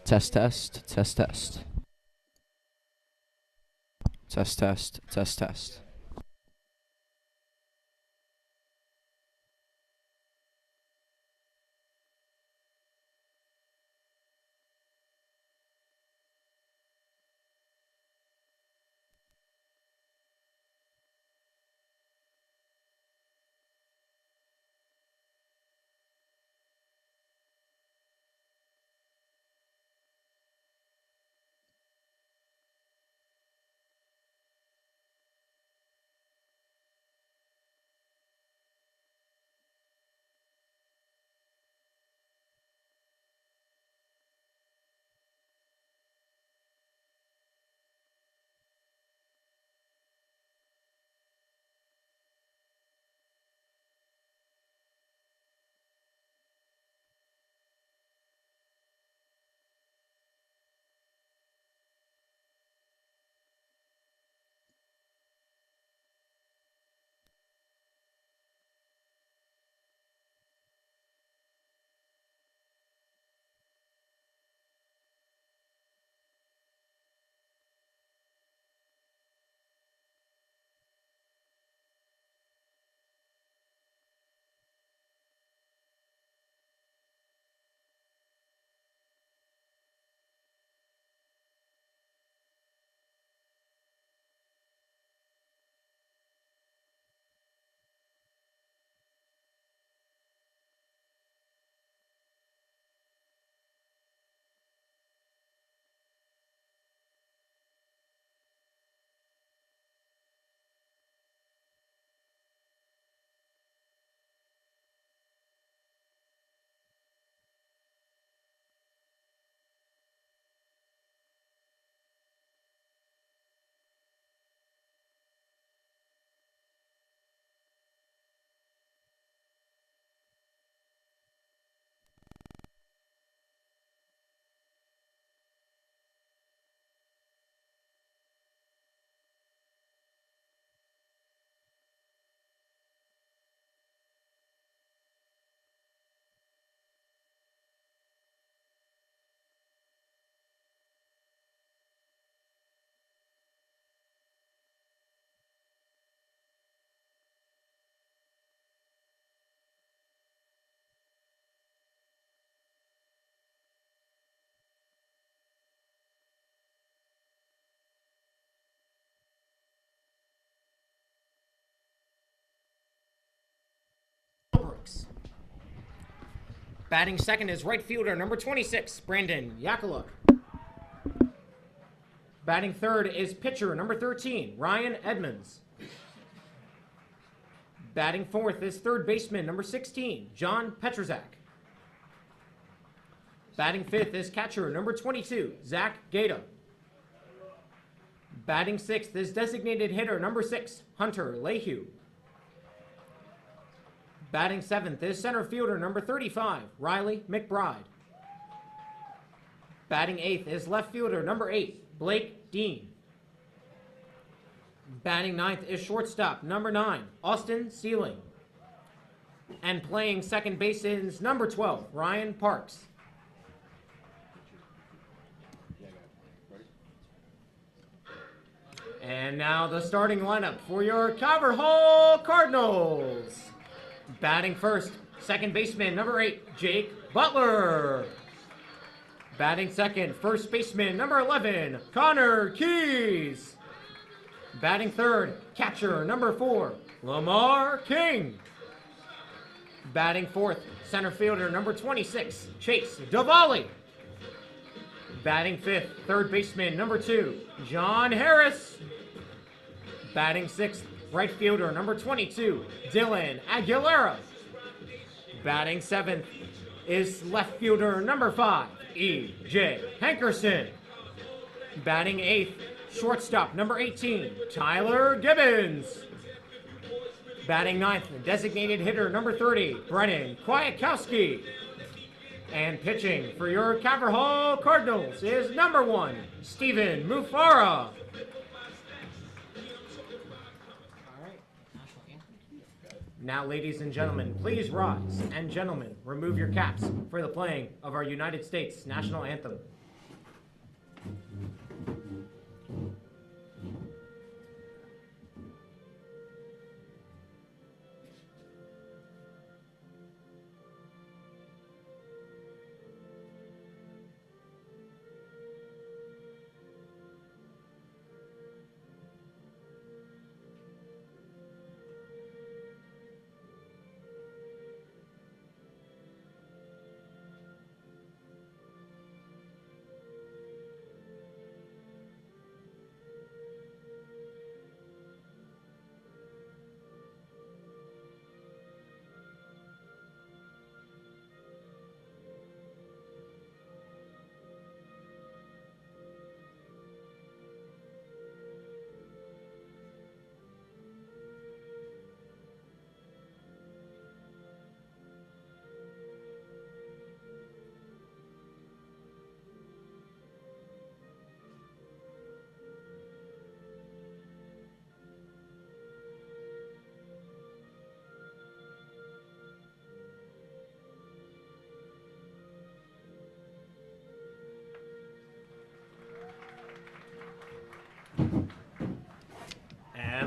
Test, test, test, test. Test, test, test, test. Batting second is right fielder number 26, Brandon Yakula. Batting third is pitcher number 13, Ryan Edmonds. Batting fourth is third baseman number 16, John Petrazak. Batting fifth is catcher number 22, Zach Gata. Batting sixth is designated hitter number 6, Hunter Lehue. Batting seventh is center fielder number 35, Riley Mcbride. Batting eighth is left fielder number 8, Blake Dean. Batting ninth is shortstop number 9, Austin Sealing. And playing second base is number 12, Ryan Parks. And now the starting lineup for your Calvert Hall Cardinals. Batting first, second baseman number 8, Jake Butler. Batting second, first baseman number 11, Connor Keys. Batting third, catcher number 4, Lamar King. Batting fourth, center fielder number 26, Chase Davali. Batting fifth, third baseman number 2, John Harris. Batting sixth, right fielder number 22, Dylan Aguilera. Batting seventh is left fielder number 5, E.J. Hetcherson. Batting eighth, shortstop number 18, Tyler Gibbons. Batting ninth, designated hitter number 30, Brennan Kwiatkowski. And pitching for your Calvert Hall Cardinals is number 1, Stephen Mufara. Now, ladies and gentlemen, please rise. And gentlemen, remove your caps for the playing of our United States national anthem.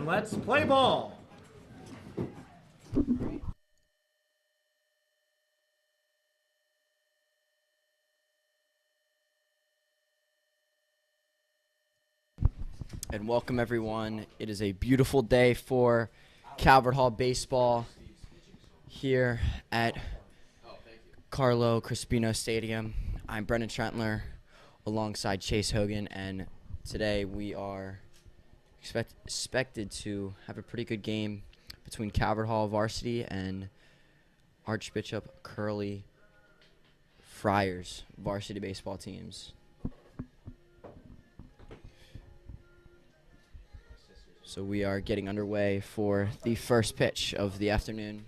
And let's play ball. And welcome everyone. It is a beautiful day for Calvert Hall baseball here at Carlo Crispino Stadium. I'm Brendan Trentler alongside Chase Hogan, and today we are expected to have a pretty good game between Calvert Hall Varsity and Archbishop Curley Friars varsity baseball teams. So we are getting underway for the first pitch of the afternoon.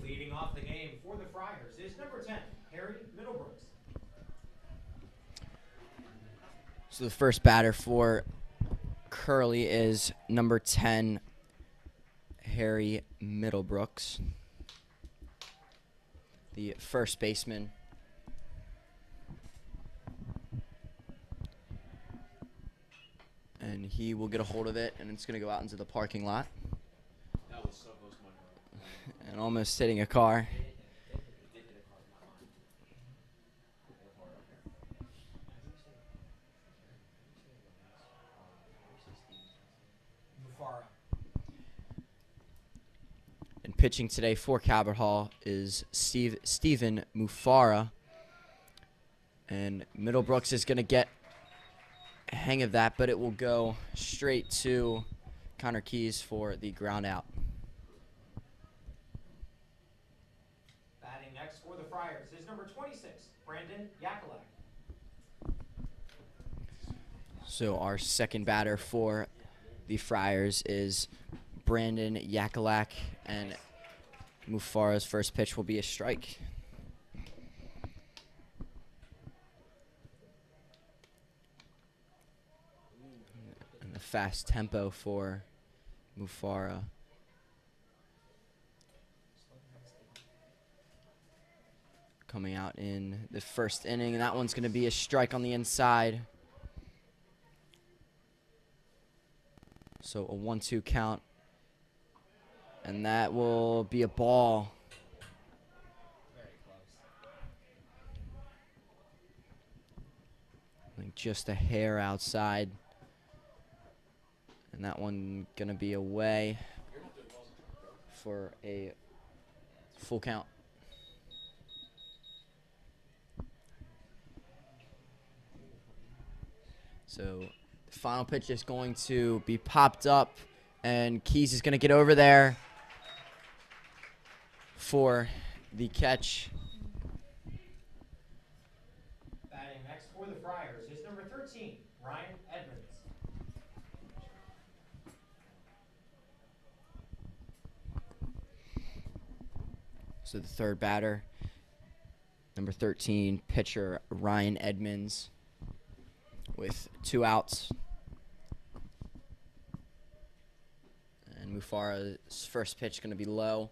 Leading off the game for the Friars is number 10, Harry Middlebrooks. So the first batter for Curley is number 10, Harry Middlebrooks, the first baseman. And he will get a hold of it, and it's going to go out into the parking lot. That was so close to my heart. And almost hitting a car. And pitching today for Calvert Hall is Stephen Mufara. And Middlebrooks is going to get a hang of that, but it will go straight to Connor Keys for the ground out. Batting next for the Friars is number 26, Brandon Yakula. So our second batter for the Friars is Brandon Yakulak, and Mufara's first pitch will be a strike. And a fast tempo for Mufara. Coming out in the first inning, and that one's going to be a strike on the inside. So a 1-2 count. And that will be a ball. Very close. Like just a hair outside. And that one going to be away for a full count. So the final pitch is going to be popped up, and Keys is going to get over there for the catch. Batting next for the Friars is number 13, Ryan Edmonds. So the third batter, number 13, pitcher Ryan Edmonds, with 2 outs. And Mufara's first pitch going to be low.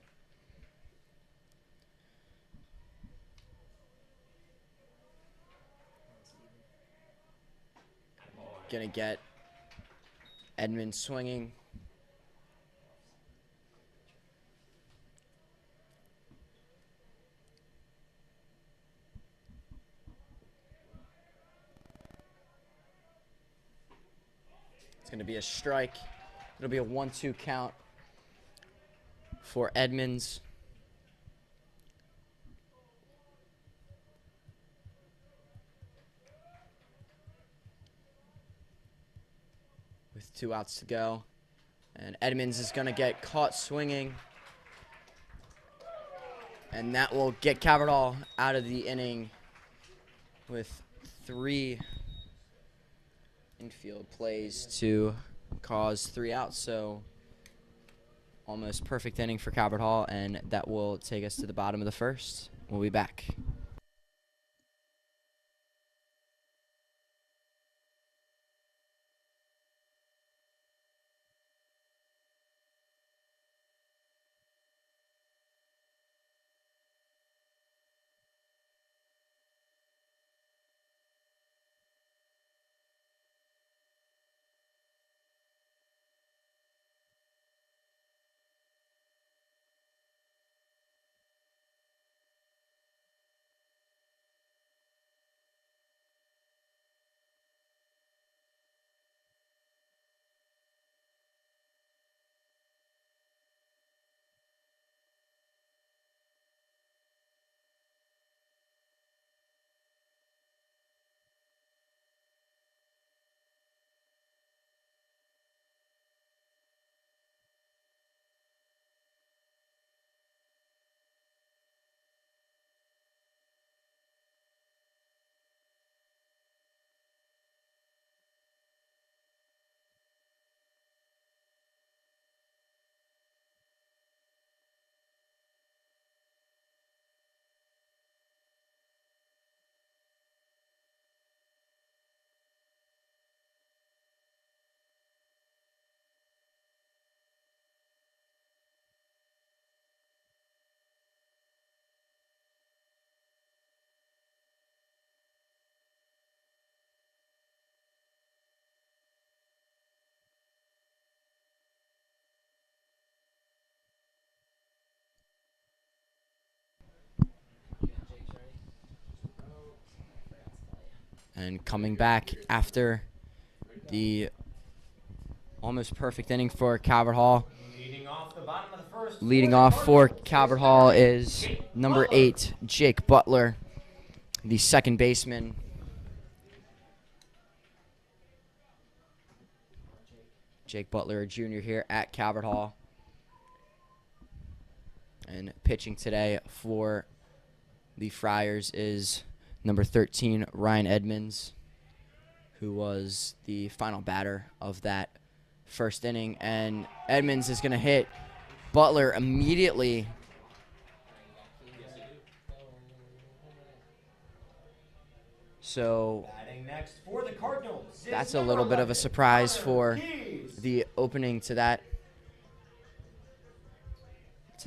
Going to get Edmonds swinging. Going to be a strike. It'll be a 1-2 count for Edmonds. With 2 outs to go. And Edmonds is going to get caught swinging. And that will get Calvert Hall out of the inning with 3 infield plays to cause 3 outs. So almost perfect inning for Calvert Hall, and that will take us to the bottom of the first. We'll be back. And coming back after the almost perfect inning for Calvert Hall. Leading off the bottom of the first. Leading off for Calvert Hall is number 8, Jake Butler, the second baseman. Jake Butler, a junior here at Calvert Hall. And pitching today for the Friars is number 13, Ryan Edmunds, who was the final batter of that first inning. And Edmunds is going to hit Butler immediately. So Batting next for the Cardinals. that's a little bit of a surprise for the opening to that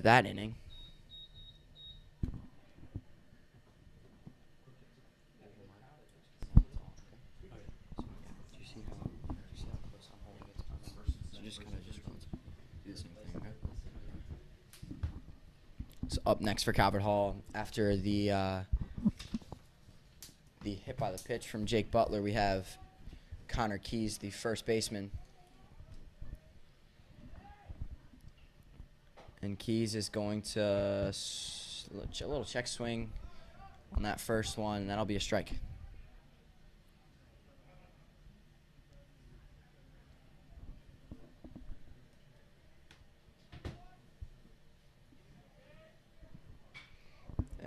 inning. So up next for Calvert Hall, after the hit by the pitch from Jake Butler, we have Connor Keys, the first baseman. And Keys is going to a little check swing on that first one, and that'll be a strike.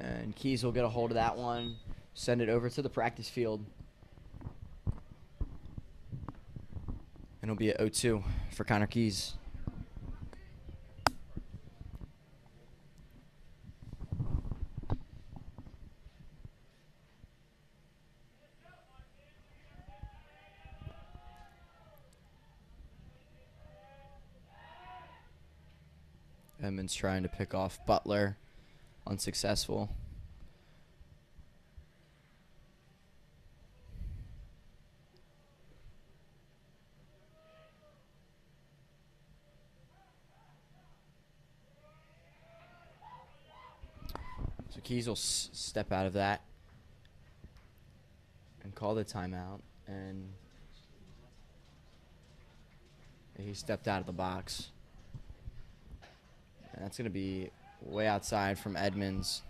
And Keys will get a hold of that one, send it over to the practice field. And it'll be at 0-2 for Connor Keys. Edmonds trying to pick off Butler. Unsuccessful. So Keys will step out of that and call the timeout, and he stepped out of the box. And that's going to be way outside from Edmonds.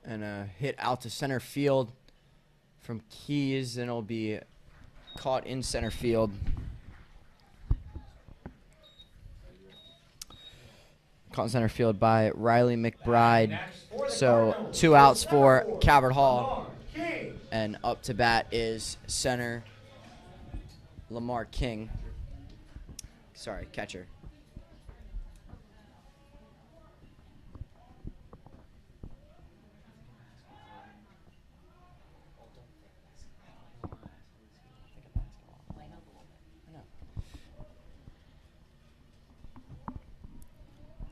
And a hit out to center field from Keys, and it'll be caught in center field. Caught in center field by Riley McBride. So 2 outs for Calvert Hall. And up to bat is center Lamar King. Sorry, catcher.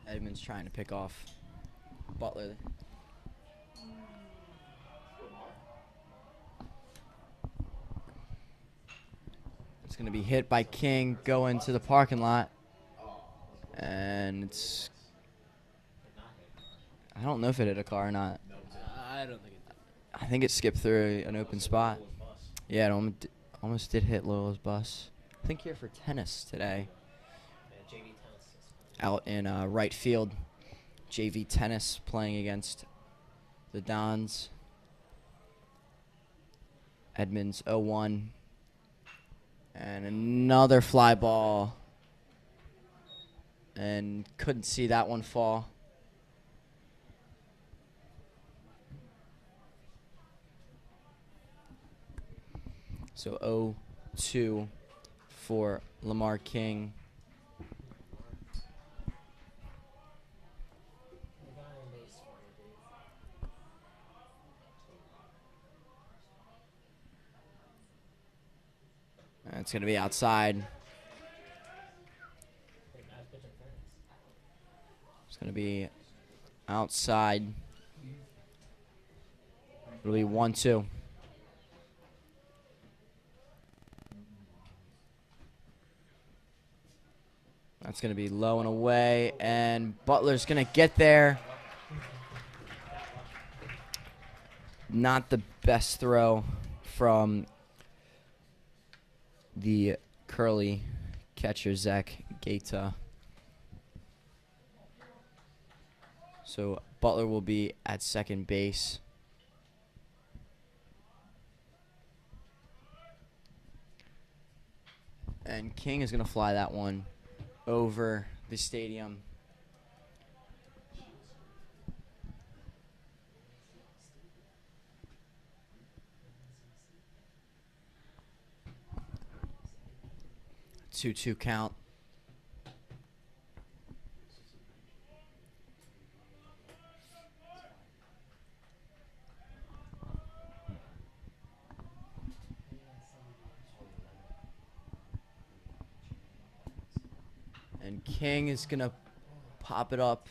Edmunds trying to pick off Butler. It's going to be hit by King, go into the parking lot. And it's... I don't know if it hit a car or not. I don't think it did. I think it skipped through an open spot. Yeah, it almost did hit Lola's bus. I think here for tennis today. Out in right field. JV tennis playing against the Dons. Edmonds 0-1. And another fly ball. And couldn't see that one fall. So 0-2 for Lamar King. And it's going to be outside. It's going to be outside. It'll be 1-2. That's going to be low and away, and Butler's going to get there. Not the best throw from the Curley catcher, Zach Gaeta. So Butler will be at second base. And King is going to fly that one over the stadium. Two count. And King is going to pop it up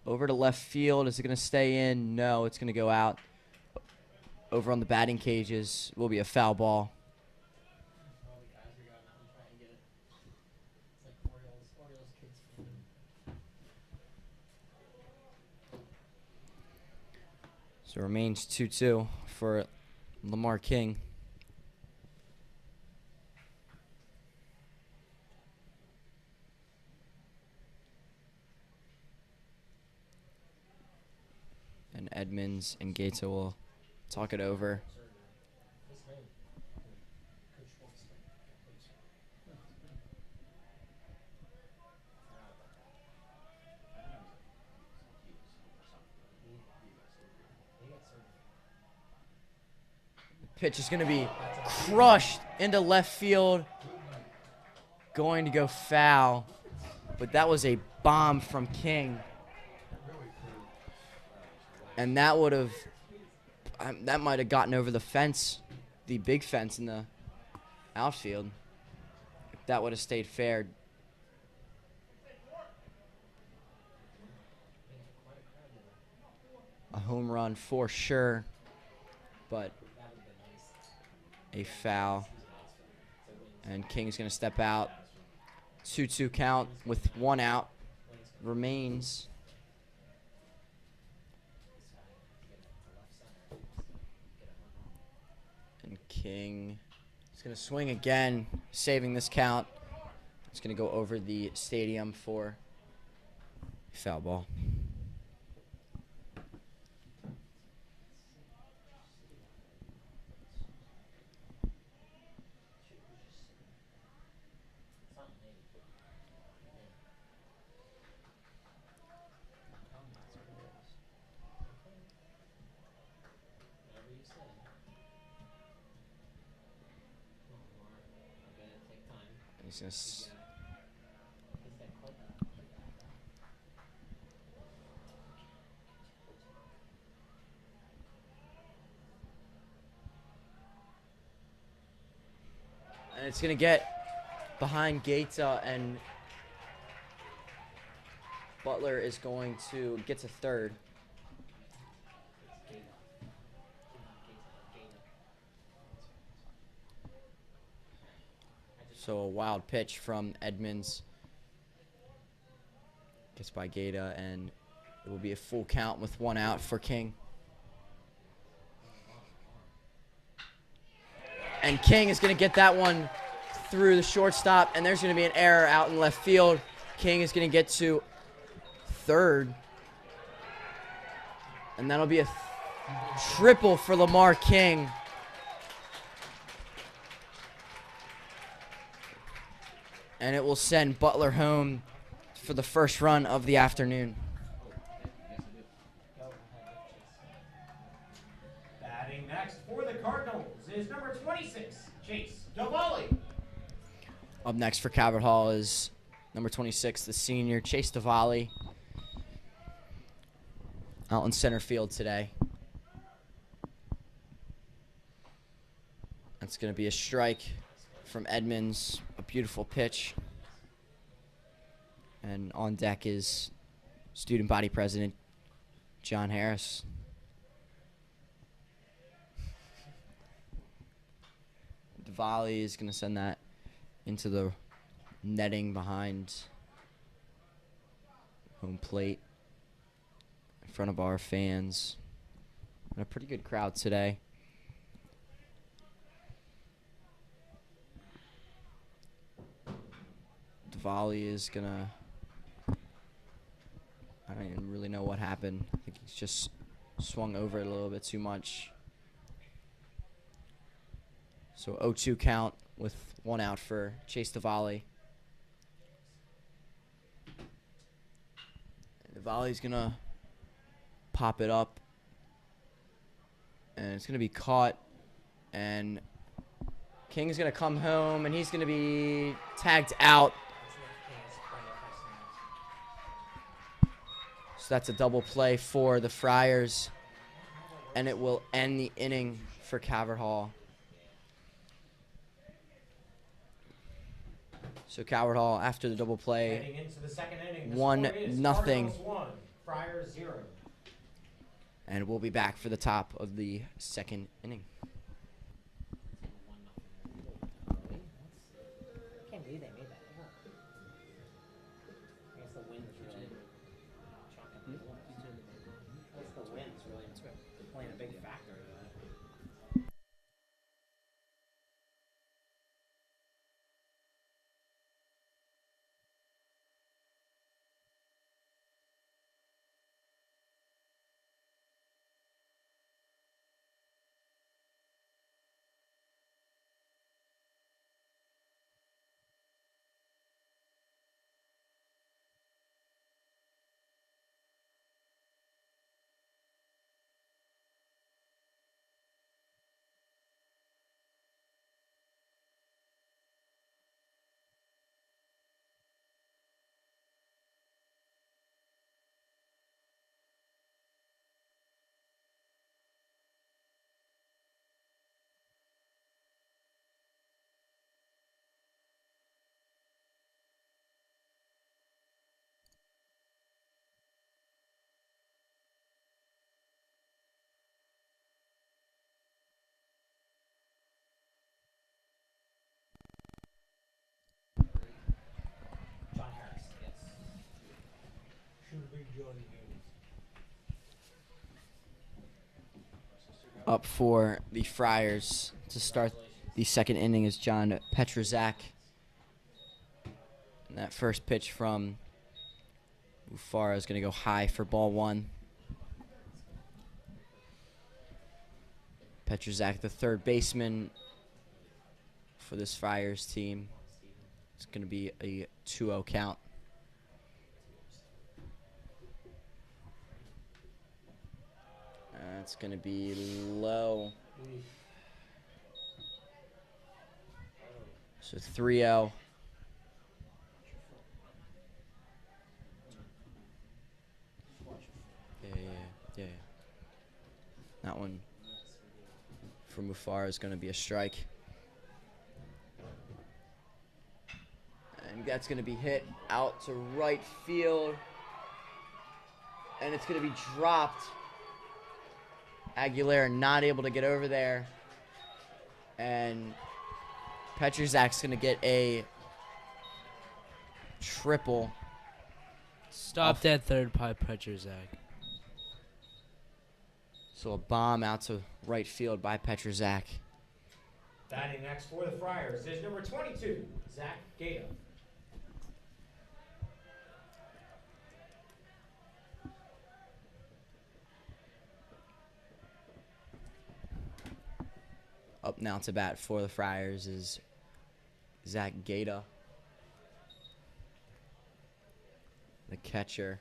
over to left field. Is it going to stay in? No, it's going to go out. Over on the batting cages will be a foul ball. So it remains 2-2 for Lamar King. And Edmonds and Gaeta will talk it over. Pitch is going to be crushed into left field. Going to go foul. But that was a bomb from King. And that would have, that might have gotten over the fence, the big fence in the outfield. If that would have stayed fair. A home run for sure. But a foul. And King's going to step out. 2-2 count with 1 out. Remains. And King is going to swing again, saving this count. It's going to go over the stadium for foul ball. He's gonna and it's gonna get behind Gaeta, and Butler is going to get to third. So a wild pitch from Edmonds. Gets by Gaeta, and it will be a full count with 1 out for King. And King is going to get that one through the shortstop, and there's going to be an error out in left field. King is going to get to third. And that'll be a triple for Lamar King. And it will send Butler home for the first run of the afternoon. Batting next for the Cardinals is number 26, Chase Davali. Up next for Calvert Hall is number 26, the senior, Chase Davali. Out in center field today. That's going to be a strike from Edmunds. A beautiful pitch. And on deck is student body president John Harris. Davali is going to send that into the netting behind home plate in front of our fans. And a pretty good crowd today. Davali is going to... I don't even really know what happened. I think he's just swung over it a little bit too much. So 0-2 count with 1 out for Chase Davali. Davali's going to pop it up. And it's going to be caught. And King's going to come home, and he's going to be tagged out. So that's a double play for the Friars, and it will end the inning for Calvert Hall. So Calvert Hall, after the double play, Heading into the second inning, 1-0. Cardinals 1, Friars 0. And we'll be back for the top of the second inning. I can't believe they made that. I guess the wind's really chalking up. I guess the wind's really playing a big factor in that. John Harris, yes. Should be John Harris. Up for the Friars to start the second inning is John Petrazak. And that first pitch from Ufara is going to go high for ball 1. Petrazak, the third baseman for this Friars team. It's going to be a 2-0 count. That's going to be low. So 3-0. Mufara is going to be a strike. And that's going to be hit out to right field. And it's going to be dropped. Aguilera not able to get over there. And Petrzak's going to get a triple. Stopped at third by Petrzak. So a bomb out to right field by Petrzak. Batting next for the Friars is number 22, Zach Gaeta. Up now to bat for the Friars is Zach Gaeta, the catcher.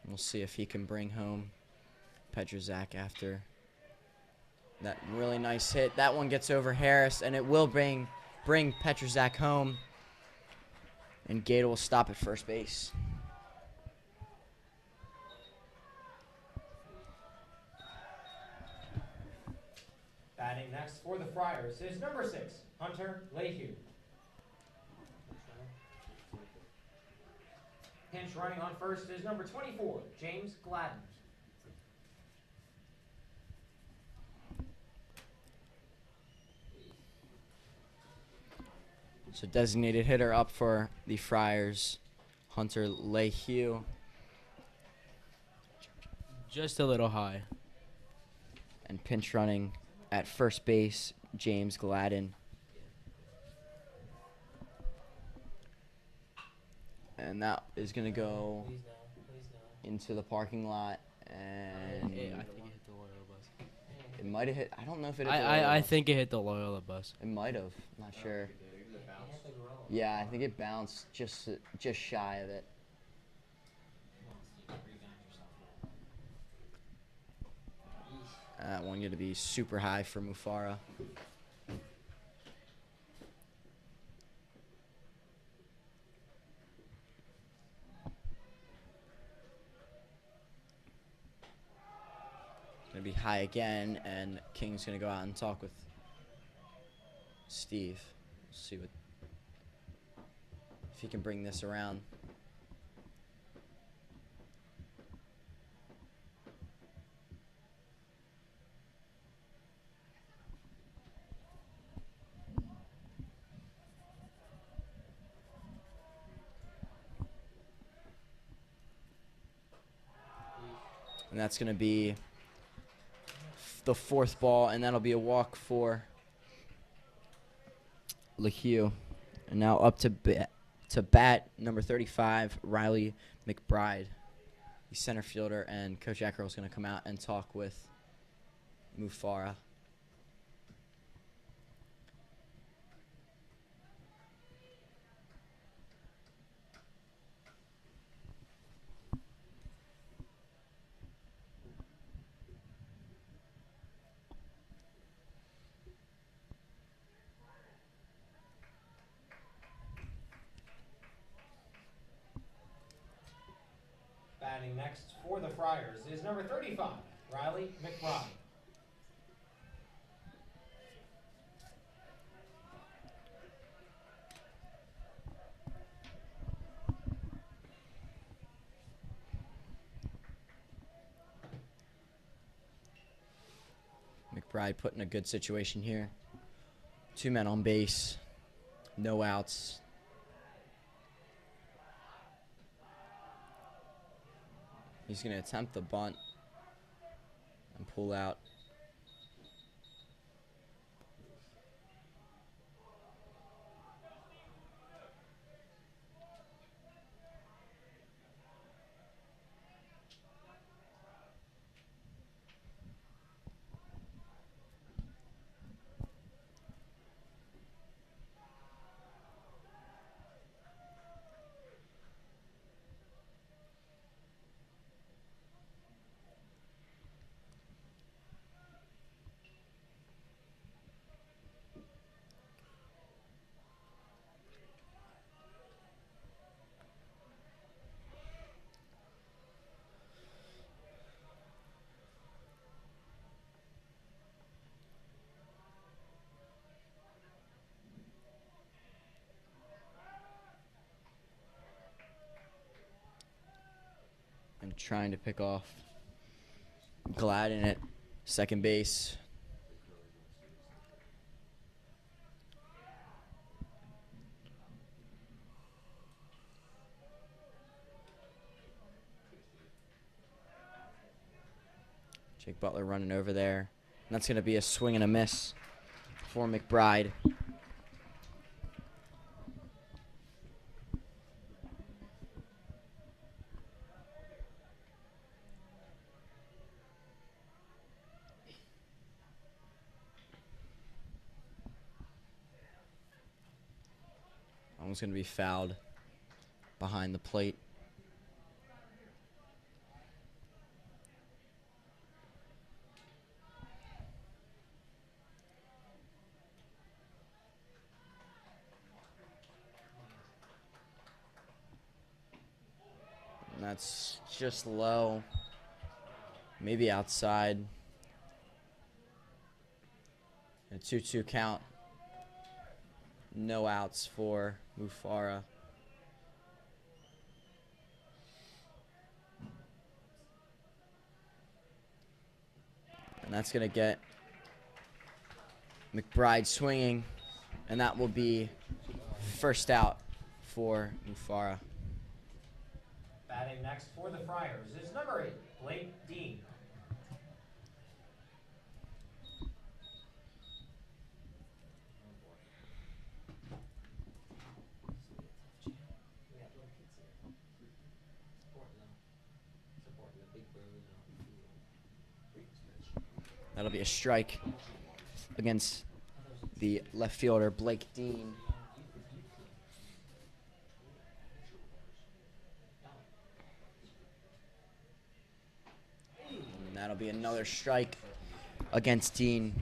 We'll see if he can bring home Petrzak after that really nice hit. That one gets over Harris, and it will bring Petrzak home. And Gaeta will stop at first base. Batting next for the Friars is number 6, Hunter Lehue. Pinch running on first is number 24, James Gladden. So designated hitter up for the Friars, Hunter Lehue. Just a little high. And pinch running at first base, James Gladden. And that is going to go Please no. Please no. into the parking lot. And I think it hit the Loyola bus. it might have hit. I don't know if it hit the I Loyola. think it hit the Loyola bus. It might have. I'm not sure. It hit the gorilla. Yeah, I think it bounced just shy of it. Come on, Steve. Rebound yourself. That one going to be super high for Mufara. Going to be high again, and King's going to go out and talk with Steve. See what if he can bring this around. And that's going to be the fourth ball, and that'll be a walk for Lehue. And now up to bat, number 35, Riley Mcbride, the center fielder, and Coach Eckerl is going to come out and talk with Mufara. Batting next for the Friars is number 35, Riley Mcbride. McBride put in a good situation here. 2 men on base, no outs. He's going to attempt the bunt and pull out. trying to pick off Gladden at second base. Jake Butler running over there. And that's going to be a swing and a miss for Mcbride. Almost going to be fouled behind the plate. And that's just low. Maybe outside. A 2-2 count. No outs for Mufara. And that's going to get Mcbride swinging. And that will be first out for Mufara. Batting next for the Friars is number 8, Blake Dean. That'll be a strike against the left fielder, Blake Dean. And that'll be another strike against Dean.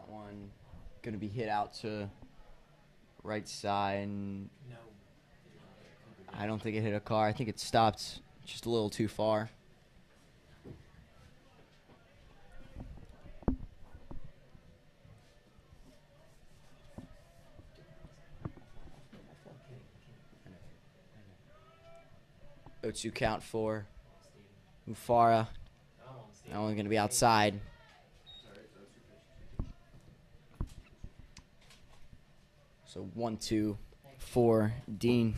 One gonna be hit out to right side. No. I don't think it hit a car. I think it stopped just a little too far. O2 count for Mufara. That one's gonna be outside. So 1-2 for Dean.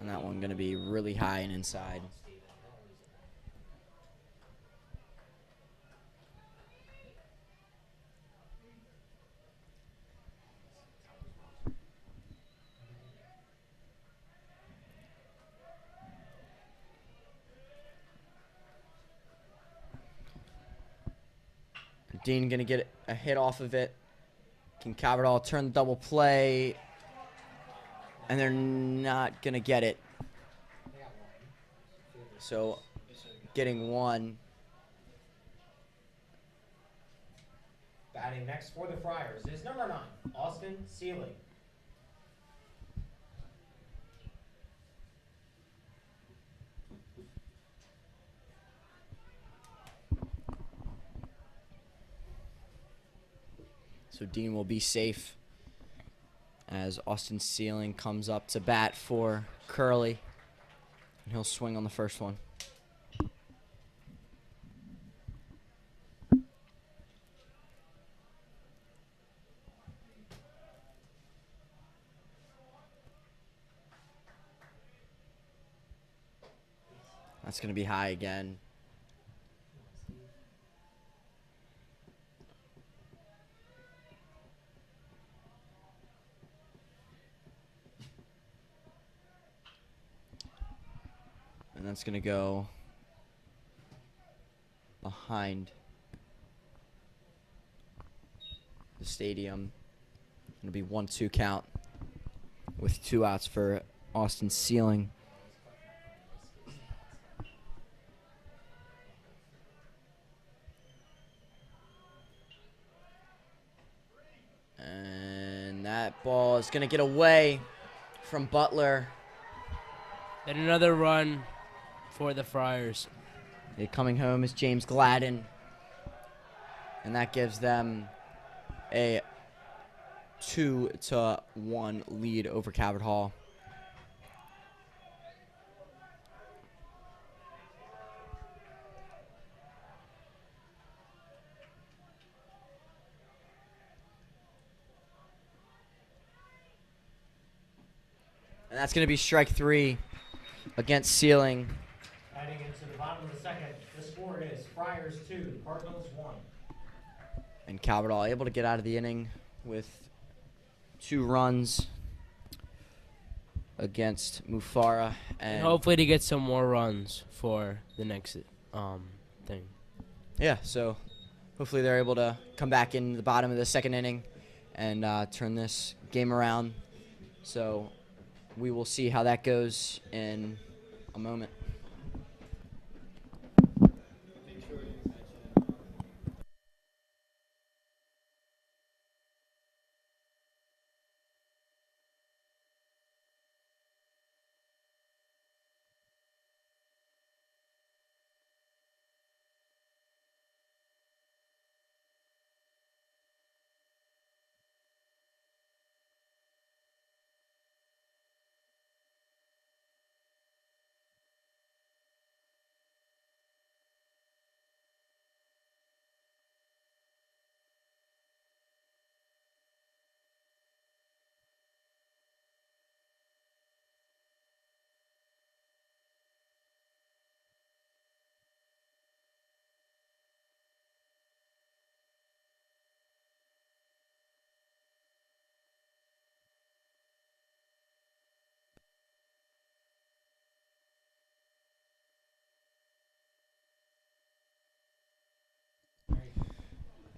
And that one going to be really high and inside. Dean going to get a hit off of it. Can Calvert turn the double play? And they're not going to get it. So getting one. Batting next for the Friars is number 9, Austin Sealy. So Dean will be safe as Austin Sealing comes up to bat for Curley. And he'll swing on the first one. That's going to be high again. And that's going to go behind the stadium. It'll be 1-2 count with 2 outs for Austin Sealing. And that That ball is going to get away from Butler. And another run for the Friars. Coming home is James Gladden. And that gives them a 2-1 lead over Calvert Hall. And that's going to be strike 3 against Sealing. Heading into the bottom of the second, the score is Friars 2, Cardinals 1. And Calvert Hall able to get out of the inning with 2 runs against Mufara. And hopefully to get some more runs for the next thing. Yeah, so hopefully they're able to come back in the bottom of the second inning and turn this game around. So we will see how that goes in a moment.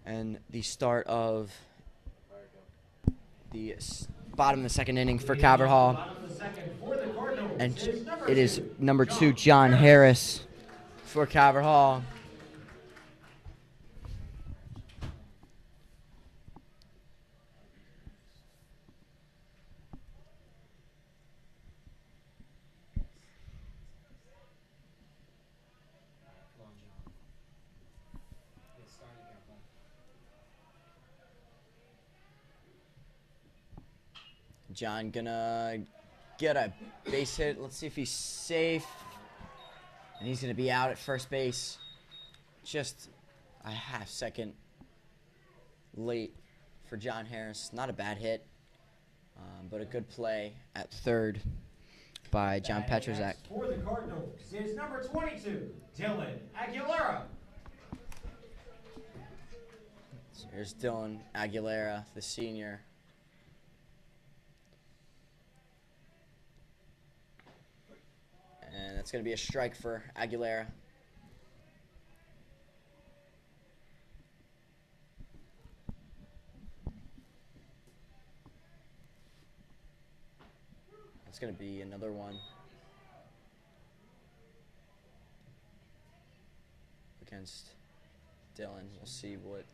And the start of the bottom of the second inning for Calvert Hall. And it is number 2, John Harris for Calvert Hall. John gonna get a base hit. Let's see if he's safe. And he's gonna be out at first base. Just a half second late for John Harris. Not a bad hit, but a good play at third by John Petrazak. For the Cardinals is number 22, Dylan Aguilera. So here's Dylan Aguilera, the senior. And that's going to be a strike for Aguilera. That's going to be another one against Dylan. We'll see what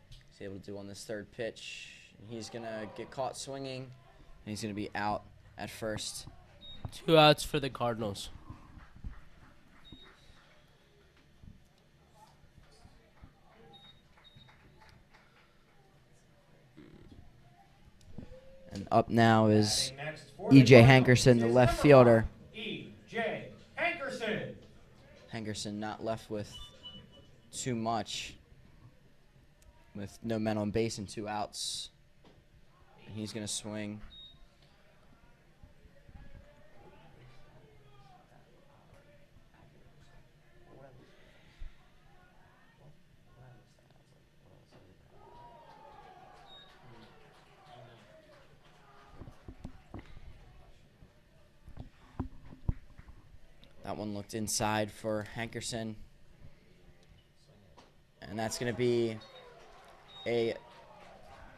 he's able to do on this third pitch. He's going to get caught swinging, and he's going to be out at first. 2 outs for the Cardinals. And up now is E.J. Hankerson, the left fielder. E.J. Hankerson. Hankerson not left with too much, with no men on base and 2 outs. And he's going to swing. That one looked inside for Hankerson. And that's going to be a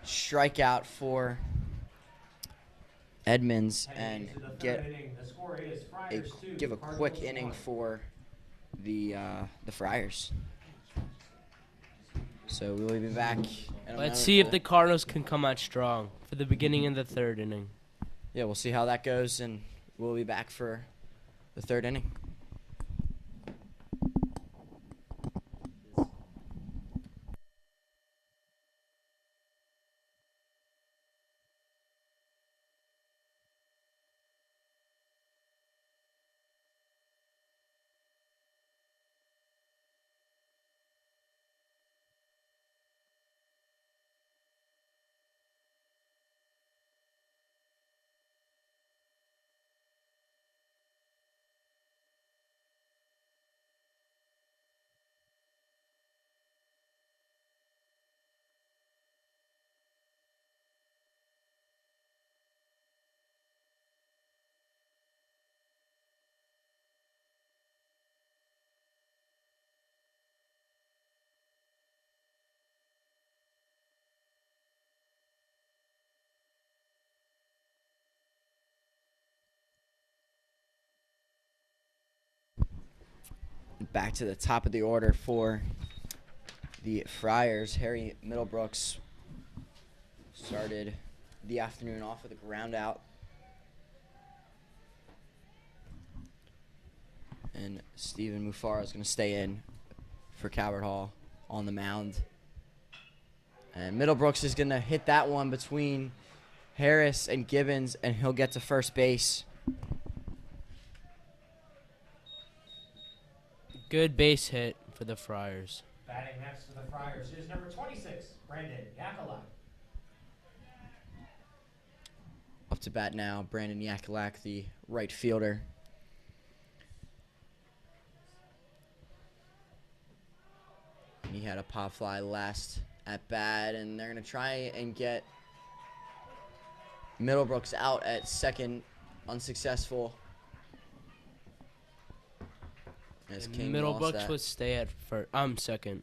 strikeout for Edmunds and give a quick inning for the Friars. So we will be back. in a Let's moment see if for the Cardinals can come out strong for the beginning of the third inning. Yeah, we'll see how that goes, and we'll be back for the third inning. Back to the top of the order for the Friars. Harry Middlebrooks started the afternoon off with a ground out. And Stephen Mufara is going to stay in for Calvert Hall on the mound. And Middlebrooks is going to hit that one between Harris and Gibbons, and he'll get to first base. Good base hit for the Friars. Batting next for the Friars is number 26, Brandon Yakula. Up to bat now, Brandon Yakula, the right fielder. He had a pop fly last at bat, and they're going to try and get Middlebrooks out at second, unsuccessful. As King lost Middlebrooks that. would stay at second.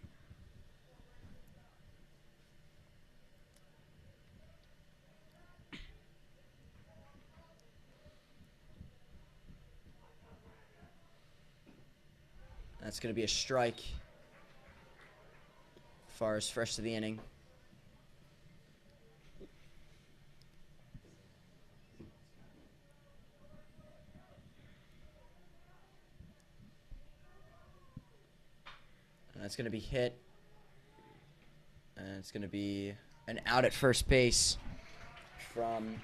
That's going to be a strike. As far as first of the inning. And that's going to be hit. And it's going to be an out at first base from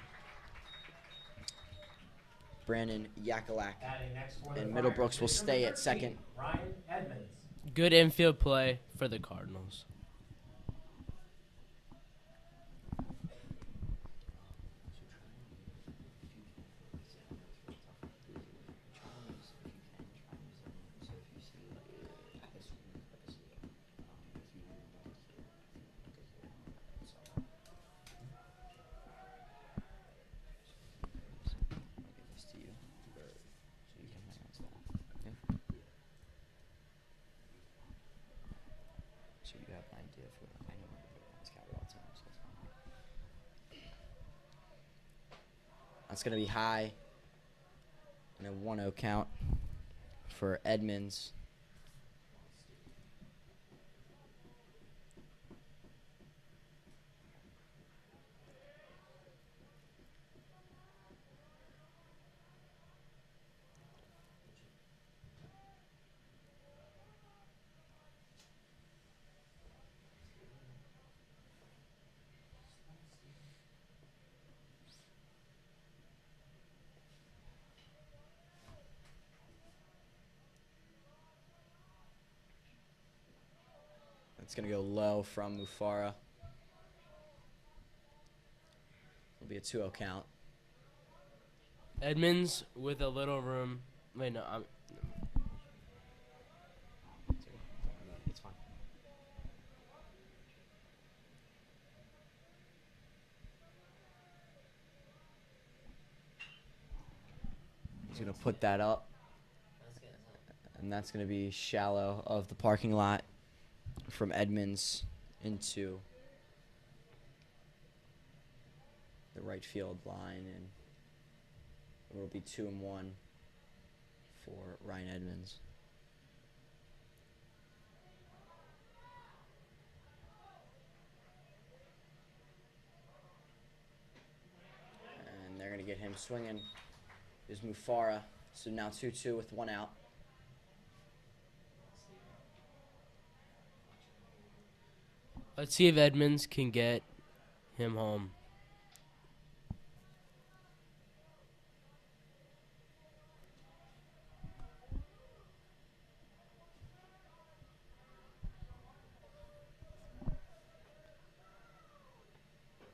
Brandon Yakula. Batting next for the And Friars Middlebrooks will is stay number at second. 13, Ryan Edmonds. Good infield play for the Cardinals. So you have an idea for I know what it's got all the time, so it's fine. That's gonna be high and a 1-0 count for Edmunds. It's going to go low from Mufara. It'll be a 2-0 count. Edmonds with a little room. Wait, no. It's fine. He's going to put that up. And that's going to be shallow of the parking lot from Edmonds into the right field line, and it'll be 2-1 for Ryan Edmonds. going to get him swinging. Is Mufara. So now 2-2 with 1 out. Let's see if Edmonds can get him home.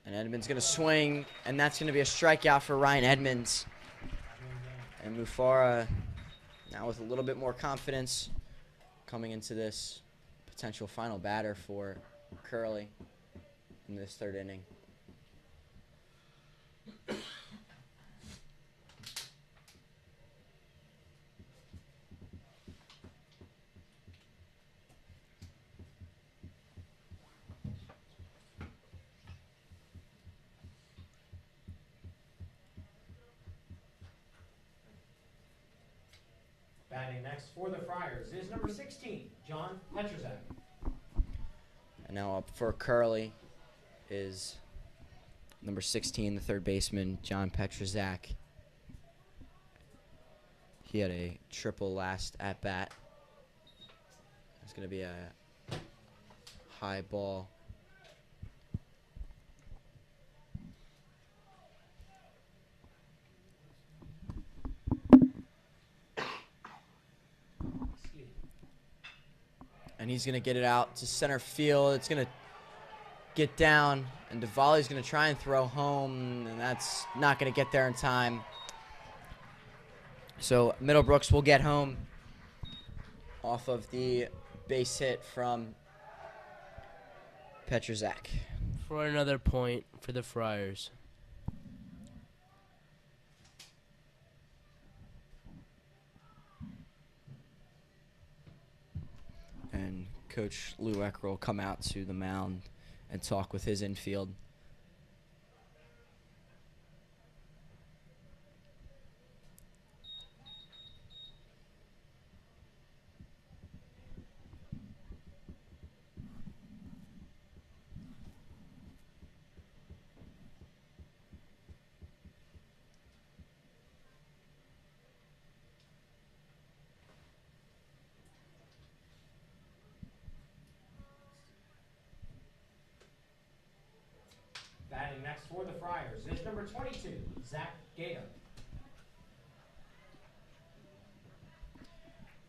And Edmonds going to swing, and that's going to be a strikeout for Ryan Edmonds. And Mufara now with a little bit more confidence coming into this potential final batter for Curley in this 3rd inning. Batting next for the Friars is number 16, John Hetcherson. And now up for Curley is number 16, the 3rd baseman, John Petrazak. He had a triple last at-bat. It's going to be a high ball. And he's going to get it out to center field. It's going to get down, and Diwali's going to try and throw home, and that's not going to get there in time. So Middlebrooks will get home off of the base hit from Petrazak. For another point for the Friars. And Coach Lou Ecker will come out to the mound and talk with his infield. Batting next for the Friars is number 22, Zach Gaeta.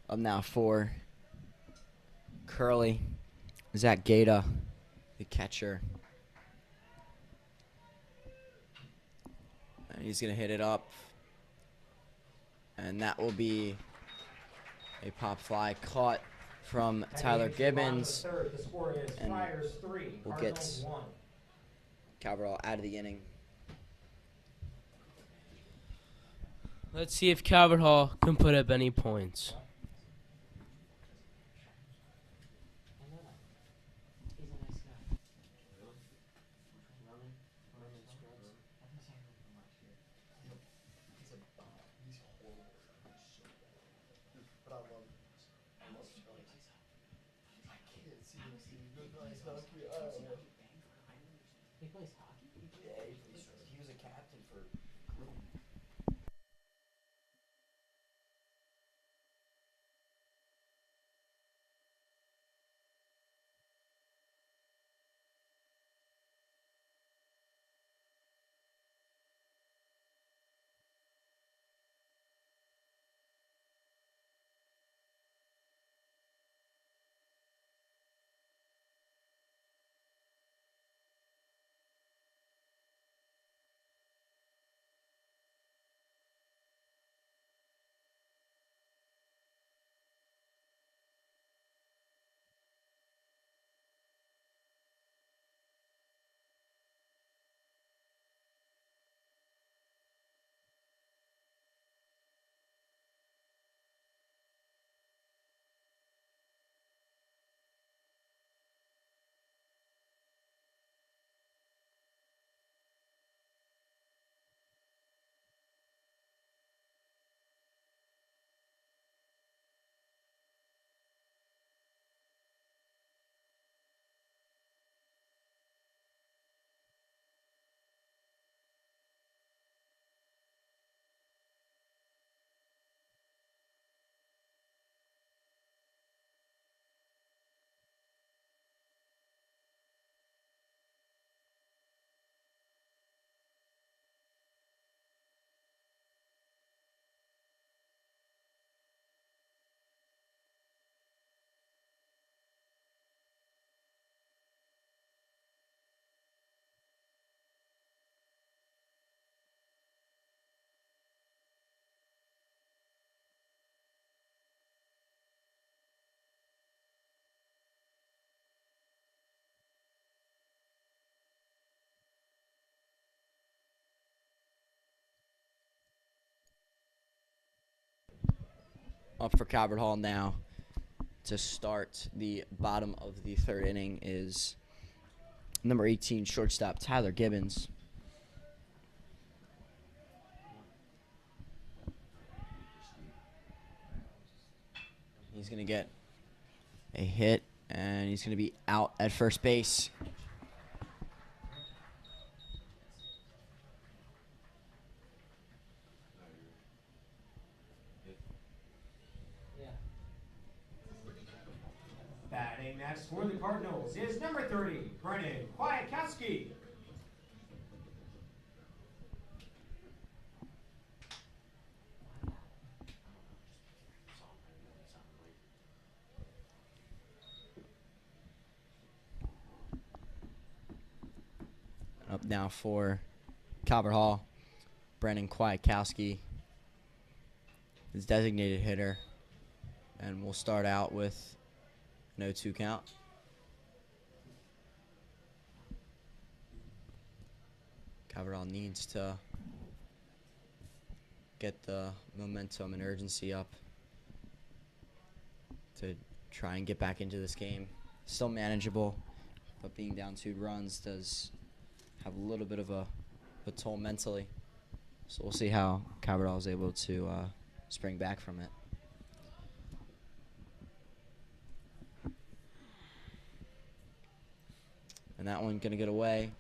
Up now for Curley, Zach Gaeta, the catcher. And he's going to hit it up. And that will be a pop fly caught from Tyler Gibbons. The score is And Friars 3, we'll Cardinals get 1. Cabral out of the inning. Let's see if Calvert Hall can put up any points. He plays hockey? Yeah, he was a captain for Up for Calvert Hall now to start the bottom of the third inning is number 18, shortstop Tyler Gibbons. He's going to get a hit, and he's going to be out at first base. Batting next for the Cardinals is number 30, Brennan Kwiatkowski. Up now for Calvert Hall, Brennan Kwiatkowski, his designated hitter. And we'll start out with an 0-2 count. Calvert Hall needs to get the momentum and urgency up to try and get back into this game. Still manageable, but being down 2 runs does have a little bit of a toll mentally. So we'll see how Calvert Hall is able to spring back from it. And that one gonna get away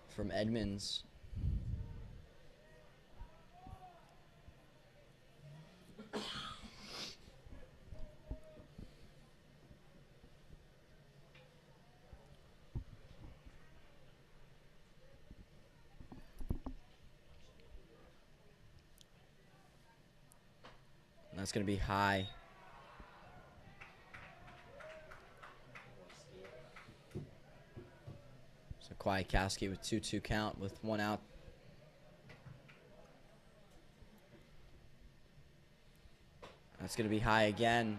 from Edmunds. And that's gonna be high. So Kwiatkowski with 2-2 count with 1 out. That's going to be high again.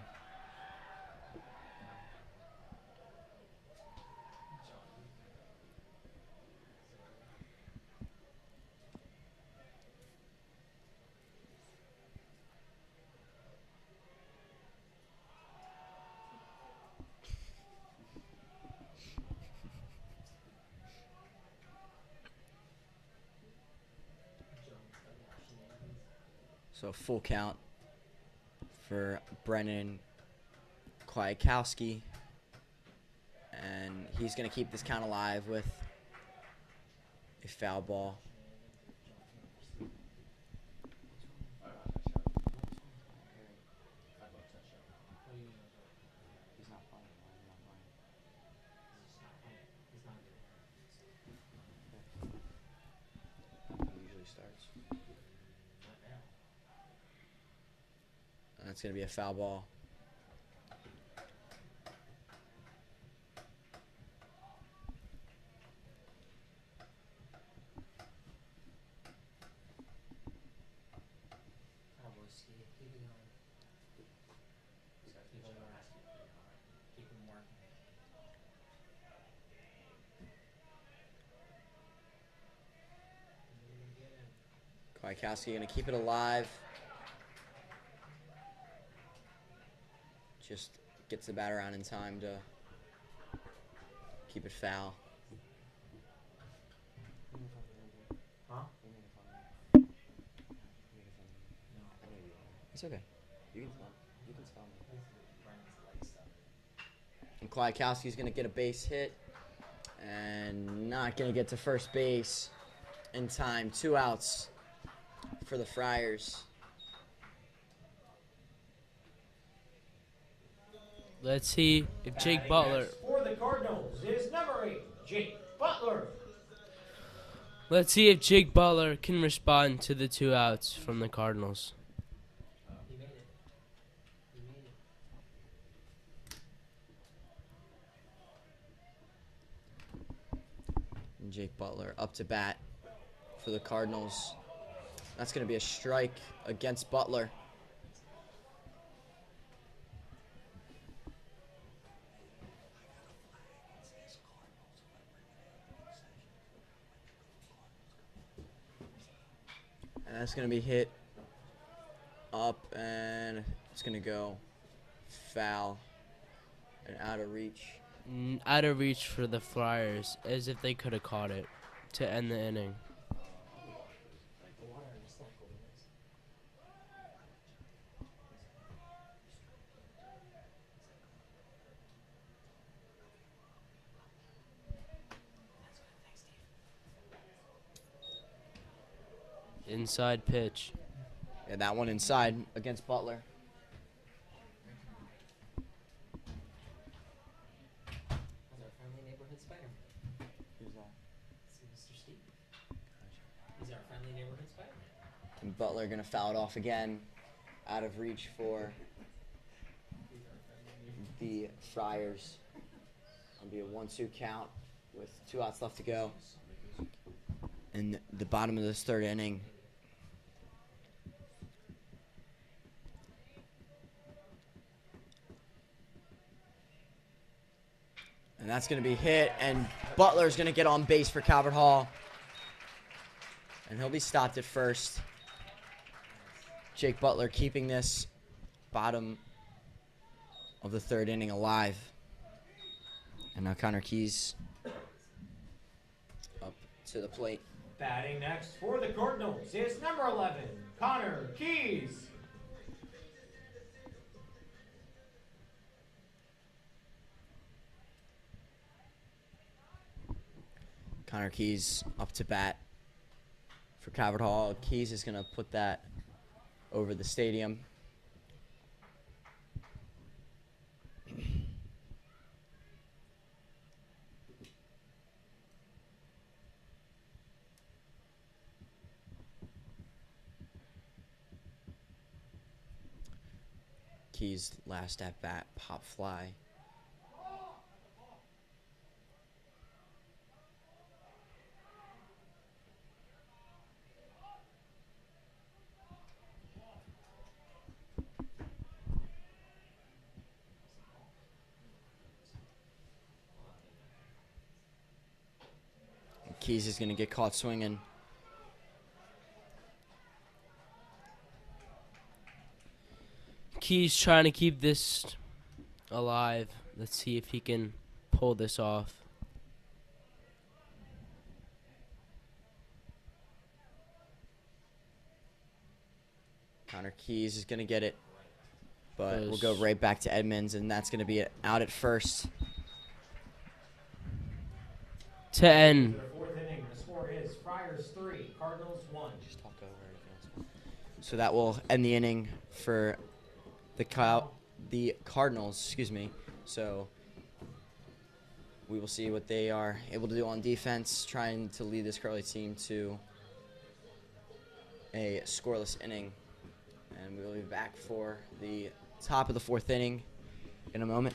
So full count for Brennan Kwiatkowski. And he's going to keep this count alive with a foul ball. That's going to be a foul ball. Kwiatkowski going to keep it alive. Just gets the bat around in time to keep it foul. Huh? It's okay. You can tell me. And Kwiatkowski's going to get a base hit and not going to get to first base in time. 2 outs for the Friars. Let's see if Jake Butler. For the Cardinals is number 8, Jake Butler. Let's see if Jake Butler can respond to the 2 outs from the Cardinals. He made it. He made it. And Jake Butler up to bat for the Cardinals. That's going to be a strike against Butler. And that's going to be hit up, and it's going to go foul and out of reach. Out of reach for the Flyers, as if they could have caught it to end the inning. Inside pitch. Yeah, that one inside against Butler. That's our friendly neighborhood Spider-Man. Who's that? It's Mr. Steve. He's our friendly neighborhood Spider-Man. And Butler going to foul it off again. Out of reach for the Friars. It'll be a 1-2 count with 2 outs left to go. In the bottom of this third inning. And that's going to be hit, and Butler's going to get on base for Calvert Hall. And he'll be stopped at first. Jake Butler keeping this bottom of the third inning alive. And now Connor Keys up to the plate. Batting next for the Cardinals is number 11, Connor Keys. Connor Keys up to bat for Calvert Hall. Keys is going to put that over the stadium. Keys last at bat, pop fly. Keys is going to get caught swinging. Keys trying to keep this alive. Let's see if he can pull this off. Connor Keys is going to get it. But we'll go right back to Edmunds, and that's going to be out at first. To end. The fourth inning, the score is Friars 3, Cardinals 1. Just talk over it. So that will end the inning for the Cardinals, excuse me. So we will see what they are able to do on defense, trying to lead this Curley team to a scoreless inning. And we will be back for the top of the fourth inning in a moment.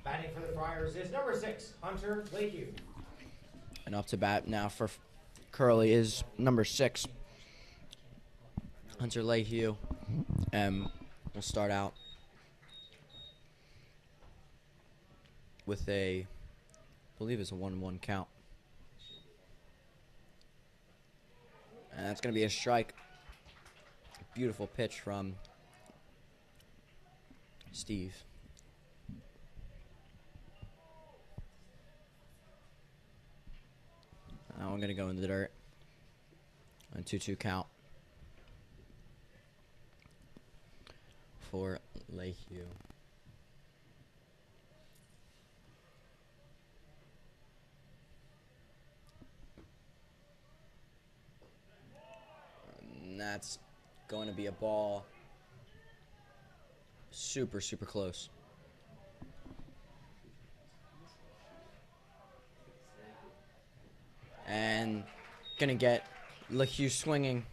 Batting for the Friars is number 6, Hunter Lakeview. And up to bat now for Curley is number 6, Hunter Lakeview. We'll start out with I believe it's a 1-1 count. And that's going to be a strike. Beautiful pitch from Steve. Now I'm going to go in the dirt. On 2-2 count for Lehue. And that's going to be a ball. Super, super close. And gonna get Lehue swinging.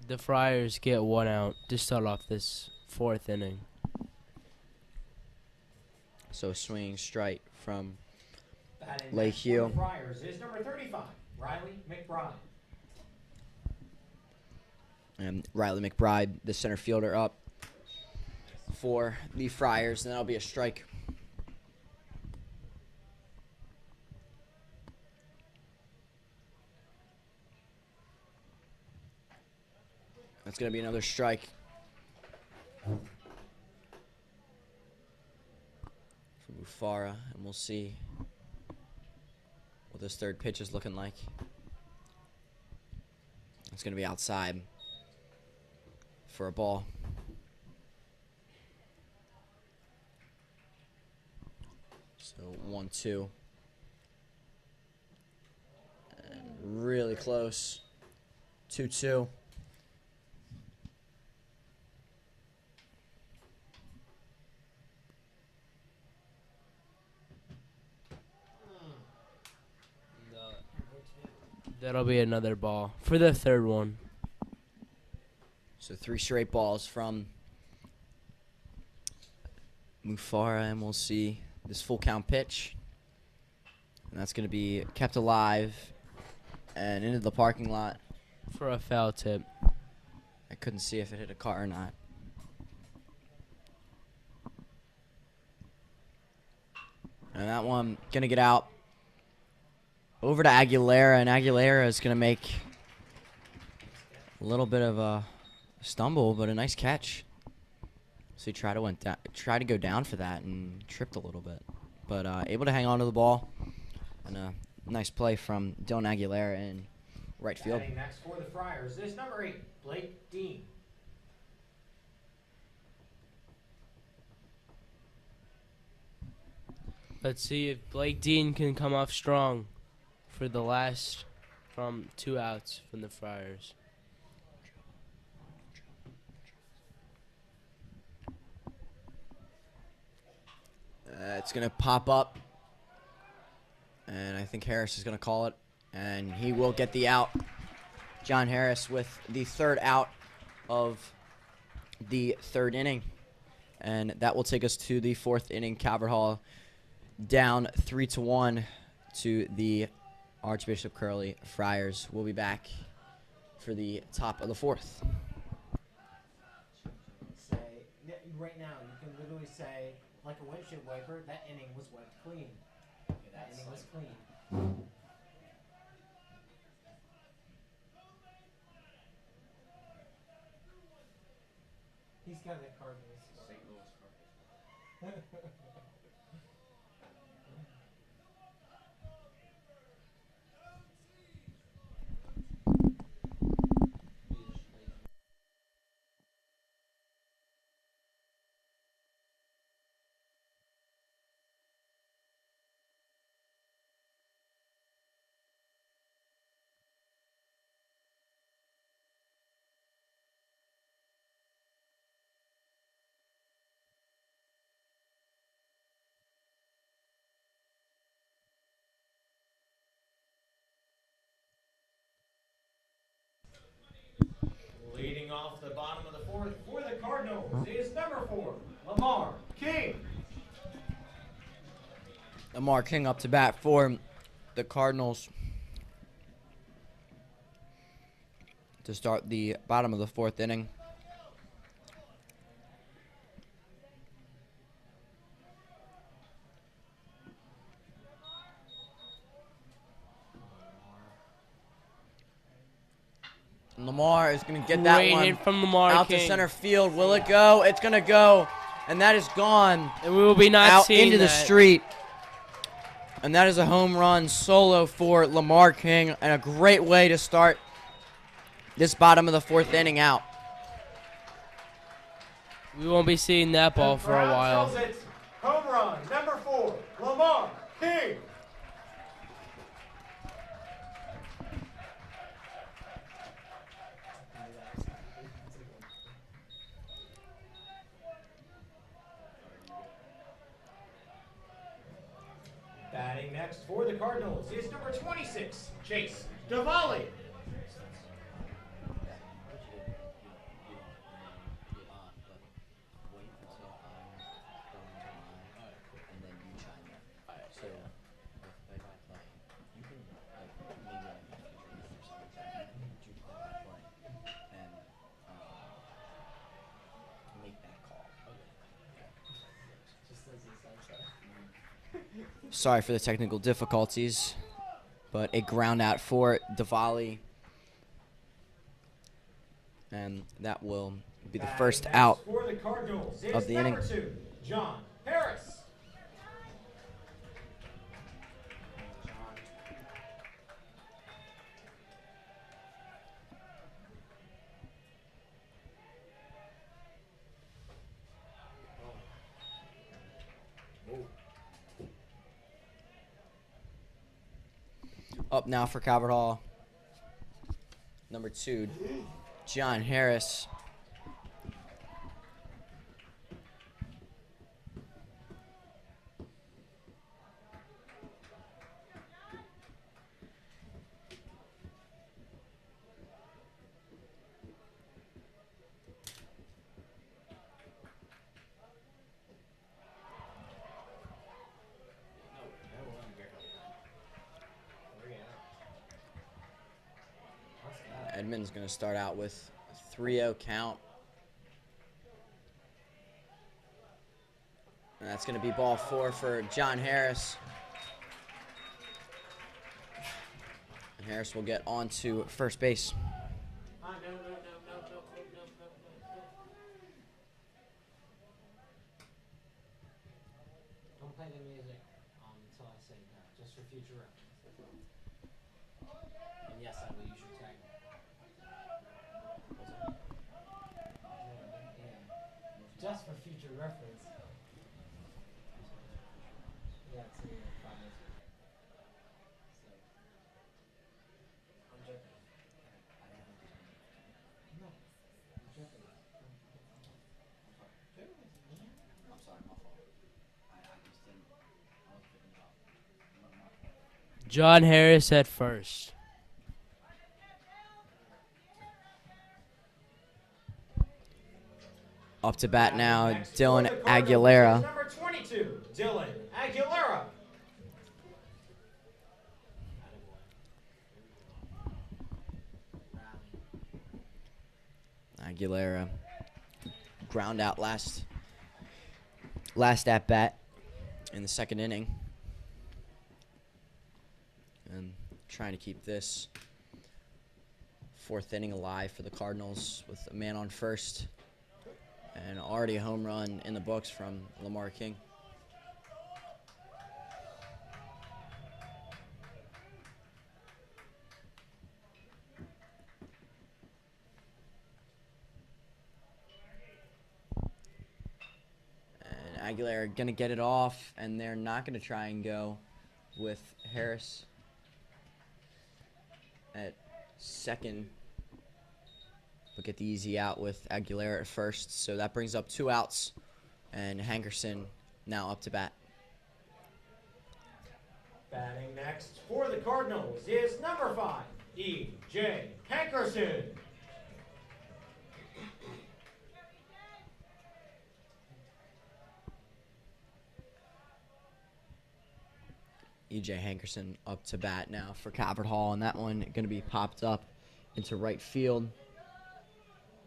The Friars get 1 out to start off this 4th inning. So swinging strike from Batting Lehue. for the Friars is number 35, Riley Mcbride. And Riley Mcbride, the center fielder, up for the Friars, and that'll be a strike. That's going to be another strike. For Mufara, and we'll see what this third pitch is looking like. It's going to be outside for a ball. So 1-2. And really close. 2-2. That'll be another ball for the 3rd one. So 3 straight balls from Mufara, and we'll see this full count pitch. And that's going to be kept alive and into the parking lot. For a foul tip. I couldn't see if it hit a car or not. And that one going to get out over to Aguilera, and Aguilera is going to make a little bit of a stumble, but a nice catch. So he tried to go down for that and tripped a little bit, but able to hang on to the ball, and a nice play from Dylan Aguilera in right field. Batting next for the Friars is number 8, Blake Dean. Let's see if Blake Dean can come off strong for the last from 2 outs from the Friars. It's going to pop up, and I think Harris is going to call it, and he will get the out. John Harris with the 3rd out of the 3rd inning, and that will take us to the 4th inning. Calvert Hall down 3-1 to the Archbishop Curley Friars. We'll be back for the top of the 4th. Say, right now, you can literally say, like a windshield wiper, that inning was wiped clean. That inning was clean. He's got that Cardinals. St. Louis Cardinals. Leading off the bottom of the 4th for the Cardinals is number 4, Lamar King. Lamar King up to bat for the Cardinals. to start the bottom of the 4th inning. Lamar is going to get that Great one hit from Lamar out King. to center field. Will it go? It's going to go, and that is gone And we will be not out seeing into the that. street. And that is a home run solo for Lamar King, and a great way to start this bottom of the 4th inning out. We won't be seeing that ball for a while. Home run, number 4, Lamar King. Batting next for the Cardinals is number 26, Chase Diwali. Sorry for the technical difficulties, but a ground out for Diwali. And that will be the first out for the Cardinals of the inning. Number 2, John Harris. Up now for Calvert Hall, number 2, John Harris. Edmunds going to start out with a 3-0 count. And that's going to be ball 4 for John Harris. And Harris will get on to first base. No. Don't play the music until I say no, just for future reference. And yes, I will use your tag. Yeah. Just for future reference. Yeah, it's in 5 minutes. So, I'm joking. No, I'm joking. I'm sorry, my fault. I just didn't. I was picking up. John Harris at first. Up to bat now, Next Dylan for the Cardinals Aguilera. is number 22, Dylan Aguilera. Aguilera ground out last at bat in the 2nd inning. And trying to keep this 4th inning alive for the Cardinals with a man on first. And already a home run in the books from Lamar King. And Aguilera going to get it off, and they're not going to try and go with Harris at second. But get the easy out with Aguilera at first. So that brings up 2 outs. And Hetcherson now up to bat. Batting next for the Cardinals is number 5, E.J. Hetcherson. E.J. Hetcherson up to bat now for Calvert Hall. And that one going to be popped up into right field.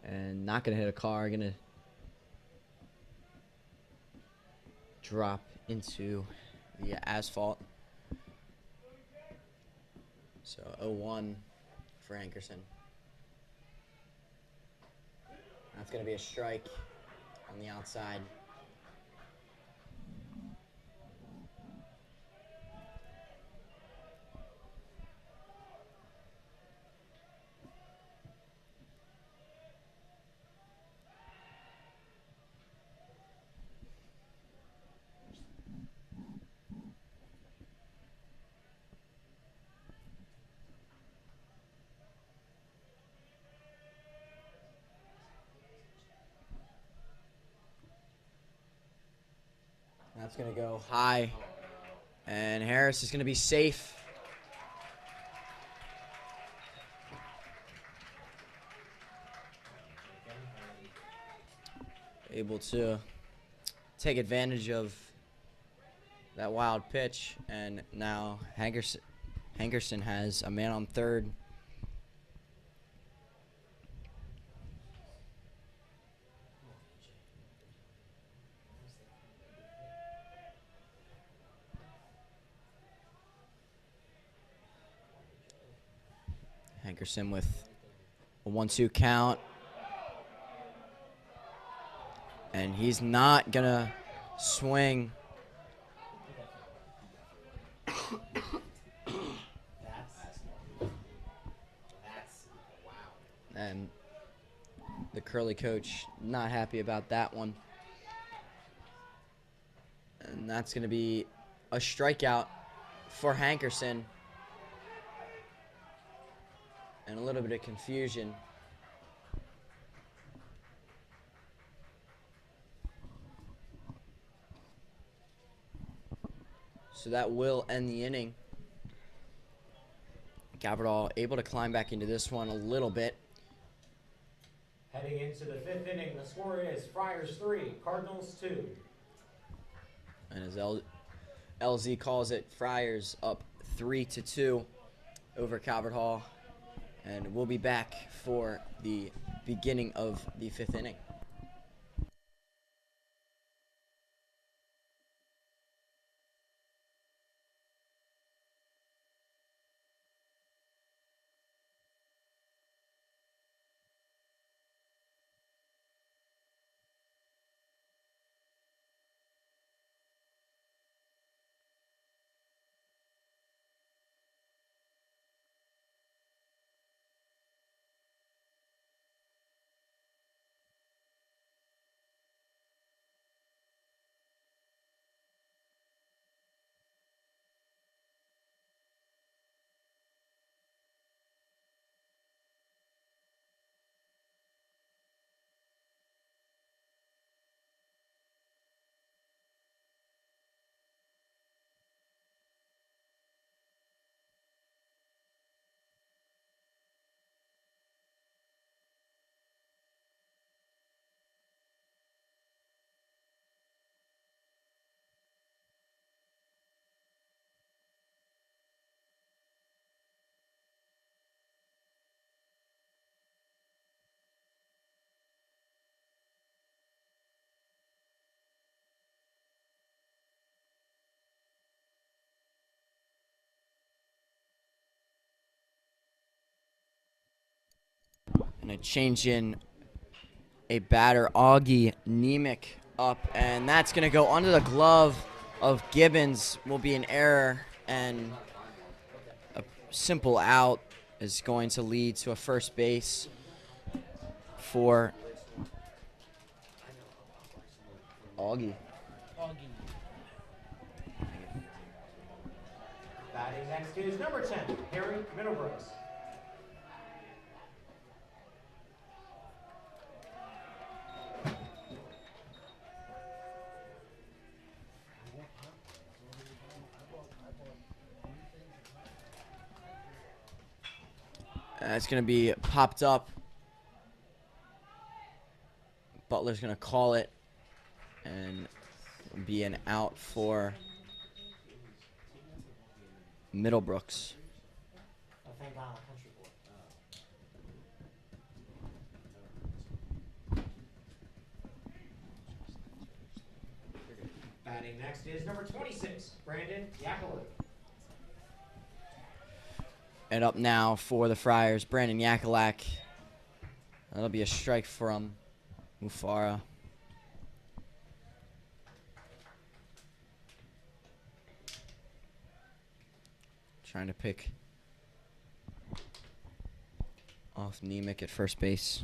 And not going to hit a car. Going to drop into the asphalt. So 0-1 for Hetcherson. That's going to be a strike on the outside. That's going to go high. And Harris is going to be safe. Able to take advantage of that wild pitch. And now Hetcherson has a man on third. Hetcherson with a 1-2 count. And he's not going to swing. And the Curley coach not happy about that one. And that's going to be a strikeout for Hetcherson. And a little bit of confusion. So that will end the inning. Calvert Hall able to climb back into this one a little bit. Heading into the fifth inning, the score is Friars 3, Cardinals 2. And as LZ calls it, Friars up 3-2 over Calvert Hall. And we'll be back for the beginning of the fifth inning. And a change in a batter, Augie Nemec up. And that's going to go under the glove of Gibbons. Will be an error. And a simple out is going to lead to a first base for Augie. Batting next is number 10, Harry Middlebrooks. It's going to be popped up. Butler's going to call it and be an out for Middlebrooks. Batting next is number 26, Brandon Yakula. And up now for the Friars, Brandon Yakulak. That'll be a strike from Mufara. Trying to pick off Nemec at first base.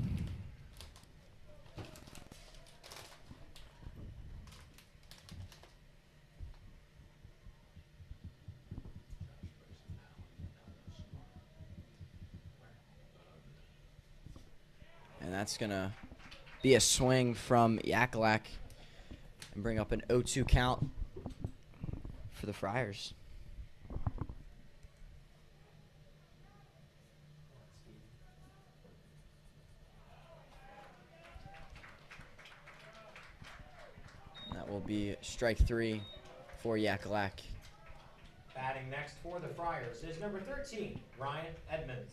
And that's going to be a swing from Yakulak and bring up an 0-2 count for the Friars. That will be strike 3 for Yakulak. Batting next for the Friars is number 13, Ryan Edmonds.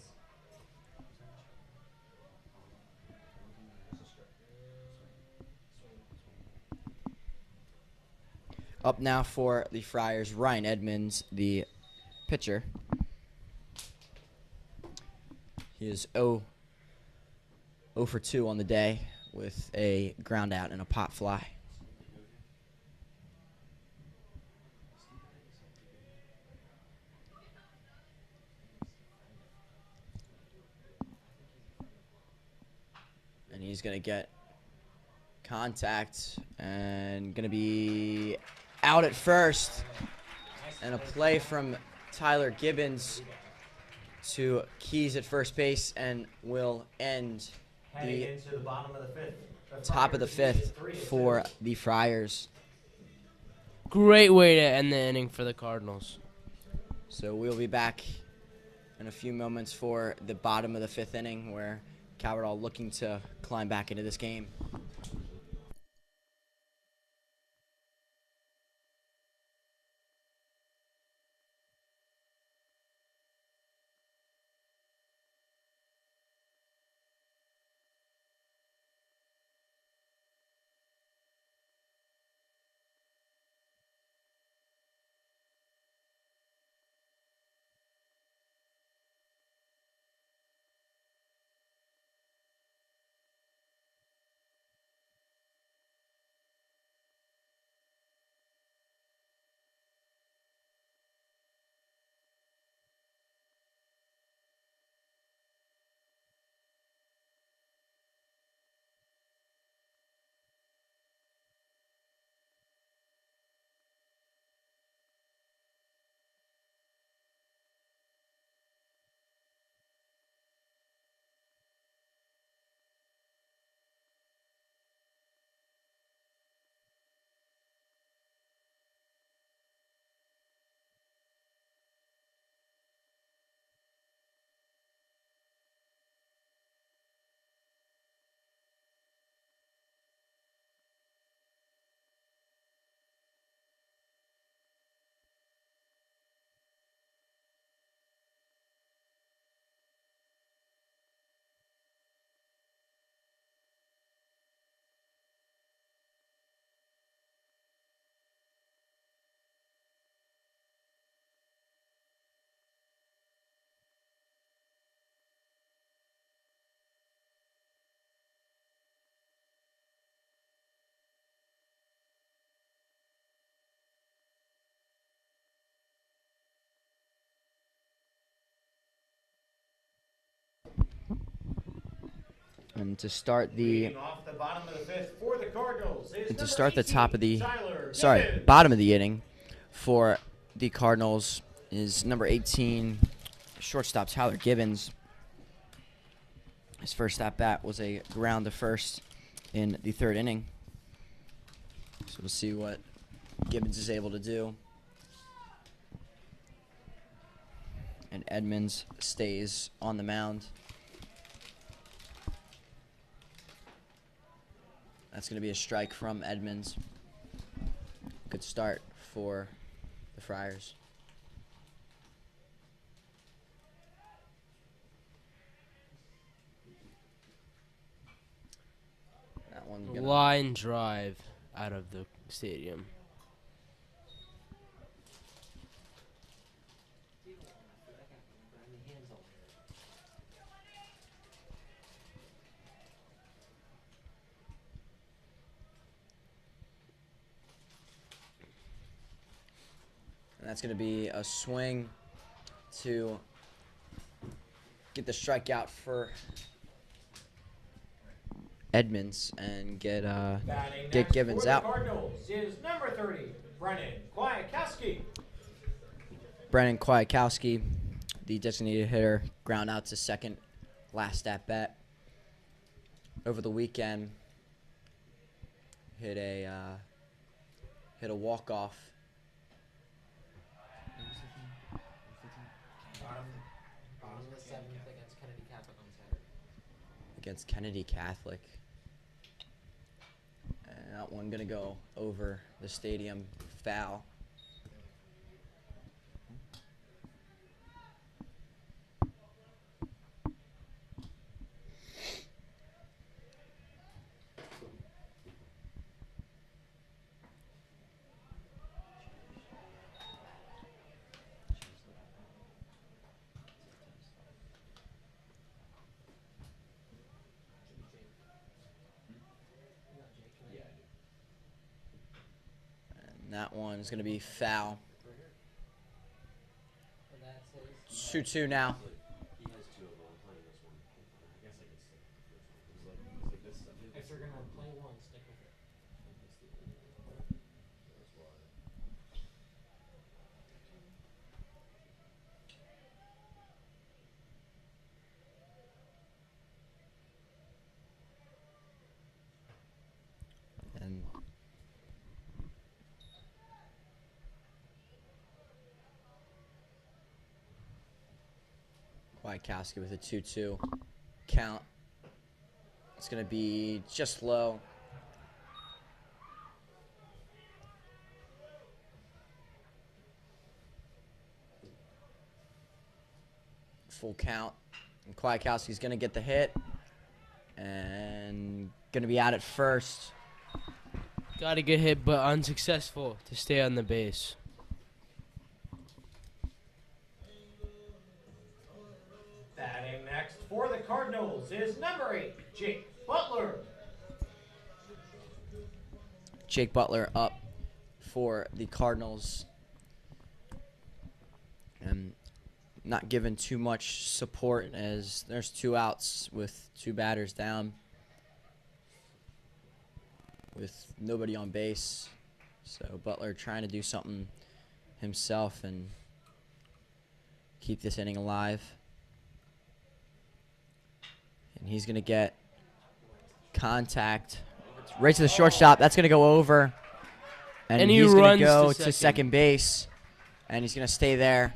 Up now for the Friars, Ryan Edmunds, the pitcher. He is 0 for 2 on the day with a ground out and a pop fly. And he's going to get contact and going to be out at first. And a play from Tyler Gibbons to Keys at first base and will end the Into the bottom of the fifth. top of the fifth for the Friars. Great way to end the inning for the Cardinals. So we'll be back in a few moments for the bottom of the fifth inning where Calvert Hall looking to climb back into this game. And to start the Off the bottom of the fifth for the Cardinals is and to number start the 18, top of the Tyler Gibbons. bottom of the inning for the Cardinals is number 18, shortstop Tyler Gibbons. His first at bat was a ground to first in the third inning. So we'll see what Gibbons is able to do. And Edmunds stays on the mound. That's going to be a strike from Edmunds. Good start for the Friars. That one gonna Line drive out of the stadium. And that's going to be a swing to get the strikeout for Edmonds and get Gibbons for the out. Cardinals is number 30, Brennan Kwiatkowski. Brennan Kwiatkowski, the designated hitter, ground out to second last at bat. Over the weekend, hit a walk-off. Bottom of the seventh against Kennedy Catholic on Saturday. Against Kennedy Catholic. And that one gonna go over the stadium, foul. And that one is gonna be foul. And that's his. 2-2 now. If they're gonna play one, stick with it. And Kwiatkowski with a 2-2 count. It's going to be just low. Full count. And Kwiatkowski's going to get the hit. And going to be out at first. Got to get hit, but unsuccessful to stay on the base. Batting next for the Cardinals is number 8, Jake Butler. Jake Butler up for the Cardinals. And not given too much support as there's 2 outs with 2 batters down. With nobody on base. So Butler trying to do something himself and keep this inning alive. And he's going to get contact right to the shortstop. That's going to go over. And he he's going runs to go to to second base. And he's going to stay there.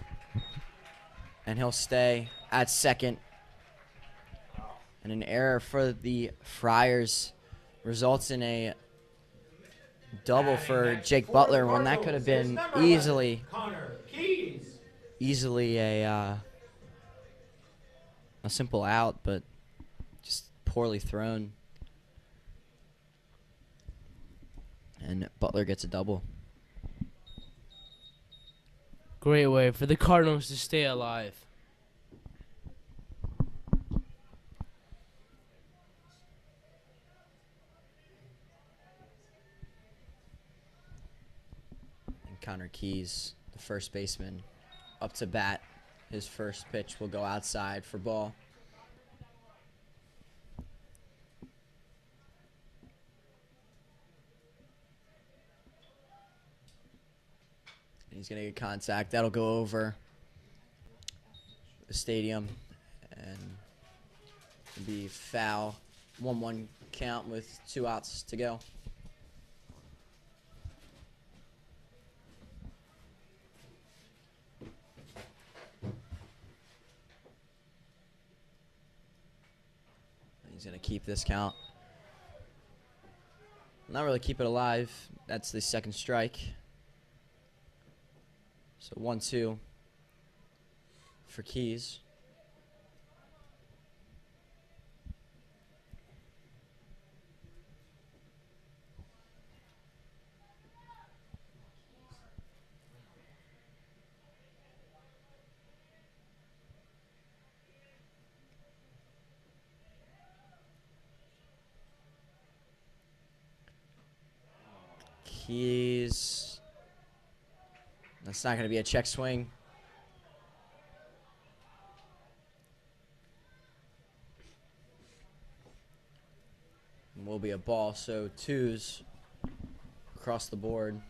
And he'll stay at second. And an error for the Friars results in a double for Jake Butler when that could have been easily a simple out, but just poorly thrown. And Butler gets a double. Great way for the Cardinals to stay alive. And Connor Keys, the first baseman, up to bat. His first pitch will go outside for ball. He's going to get contact. That'll go over the stadium and be foul. 1-1 count with 2 outs to go. He's going to keep this count. Not really keep it alive. That's the second strike. So 1-2 for Keys. Keys. That's not going to be a check swing. And will be a ball, so 2s across the board.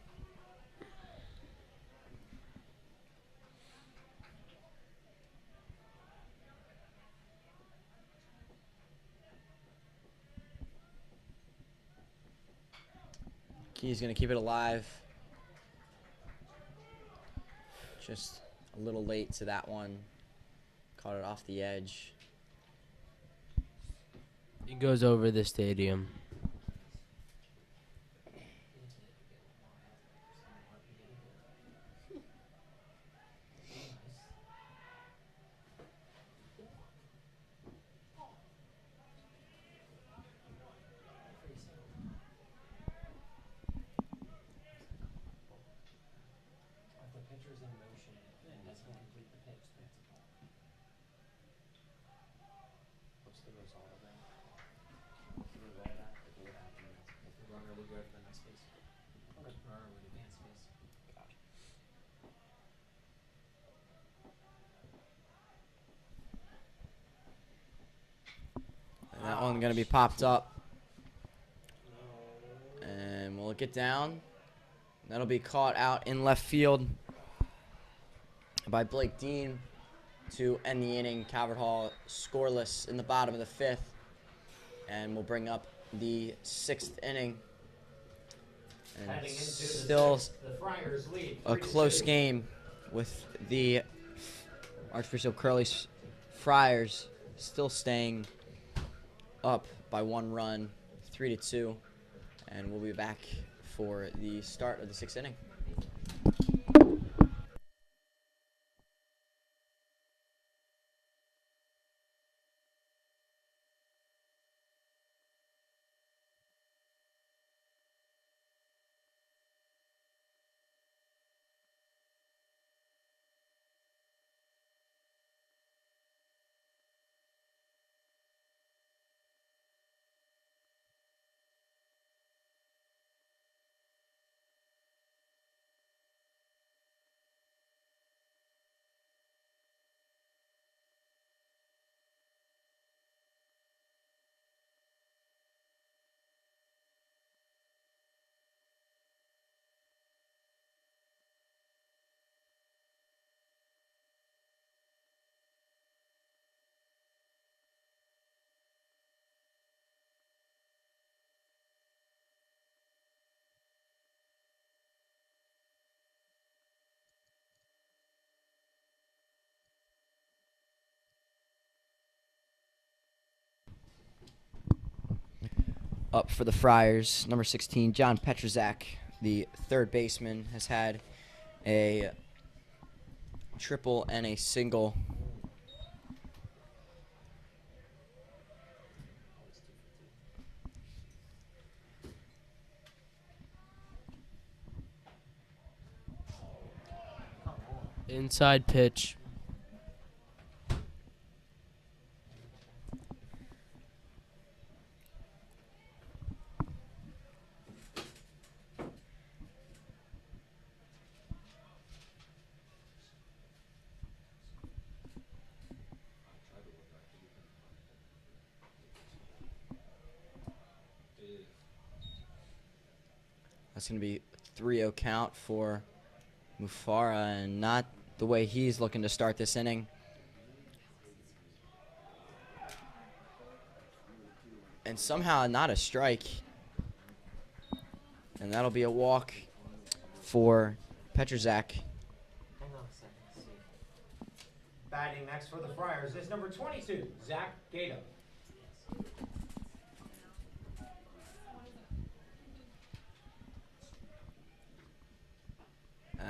He's going to keep it alive. Just a little late to that one. Caught it off the edge. It goes over the stadium. If the pitcher's in motion and doesn't complete the pitch, then it's a ball. What's the result of that? What's the result of that? If it would happen, if the runner would go to the next base. Okay. The runner would advance base. Gotcha. And that one going to be popped up. And we'll get down. That'll be caught out in left field by Blake Dean to end the inning. Calvert Hall scoreless in the bottom of the 5th. And we'll bring up the 6th inning. And Heading into the still 6th, the Friars lead a 3-2. close game with the Archbishop Curley Friars still staying up by 1 run, 3-2. And we'll be back for the start of the 6th inning. Up for the Friars, number 16, John Petrzak, the third baseman, has had a triple and a single. Inside pitch. That's going to be 3-0 count for Mufara, and not the way he's looking to start this inning. And somehow not a strike. And that'll be a walk for Petrzak. Hang on a second. See. Batting next for the Friars is number 22, Zach Gato.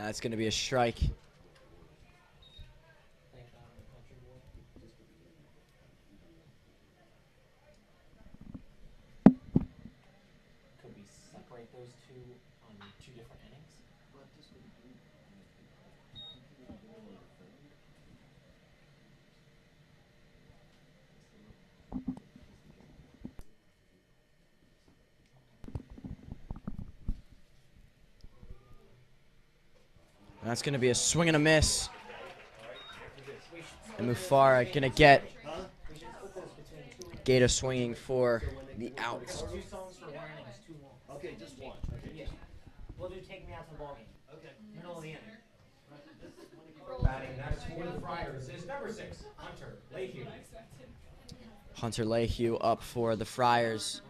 That's going to be a strike. Thank God I'm a country boy. Could we separate those two on 2 different innings? That's going to be a swing and a miss. And Mufara going to get Gator swinging for the outs. 2 songs for warning is too long. Okay, just one. Okay. Yeah. We'll do Take Me Out to the Ball Game. Okay. Middle of the inning. Batting next for the Friars is number 6, Hunter Lehue. Hunter Lehue up for the Friars.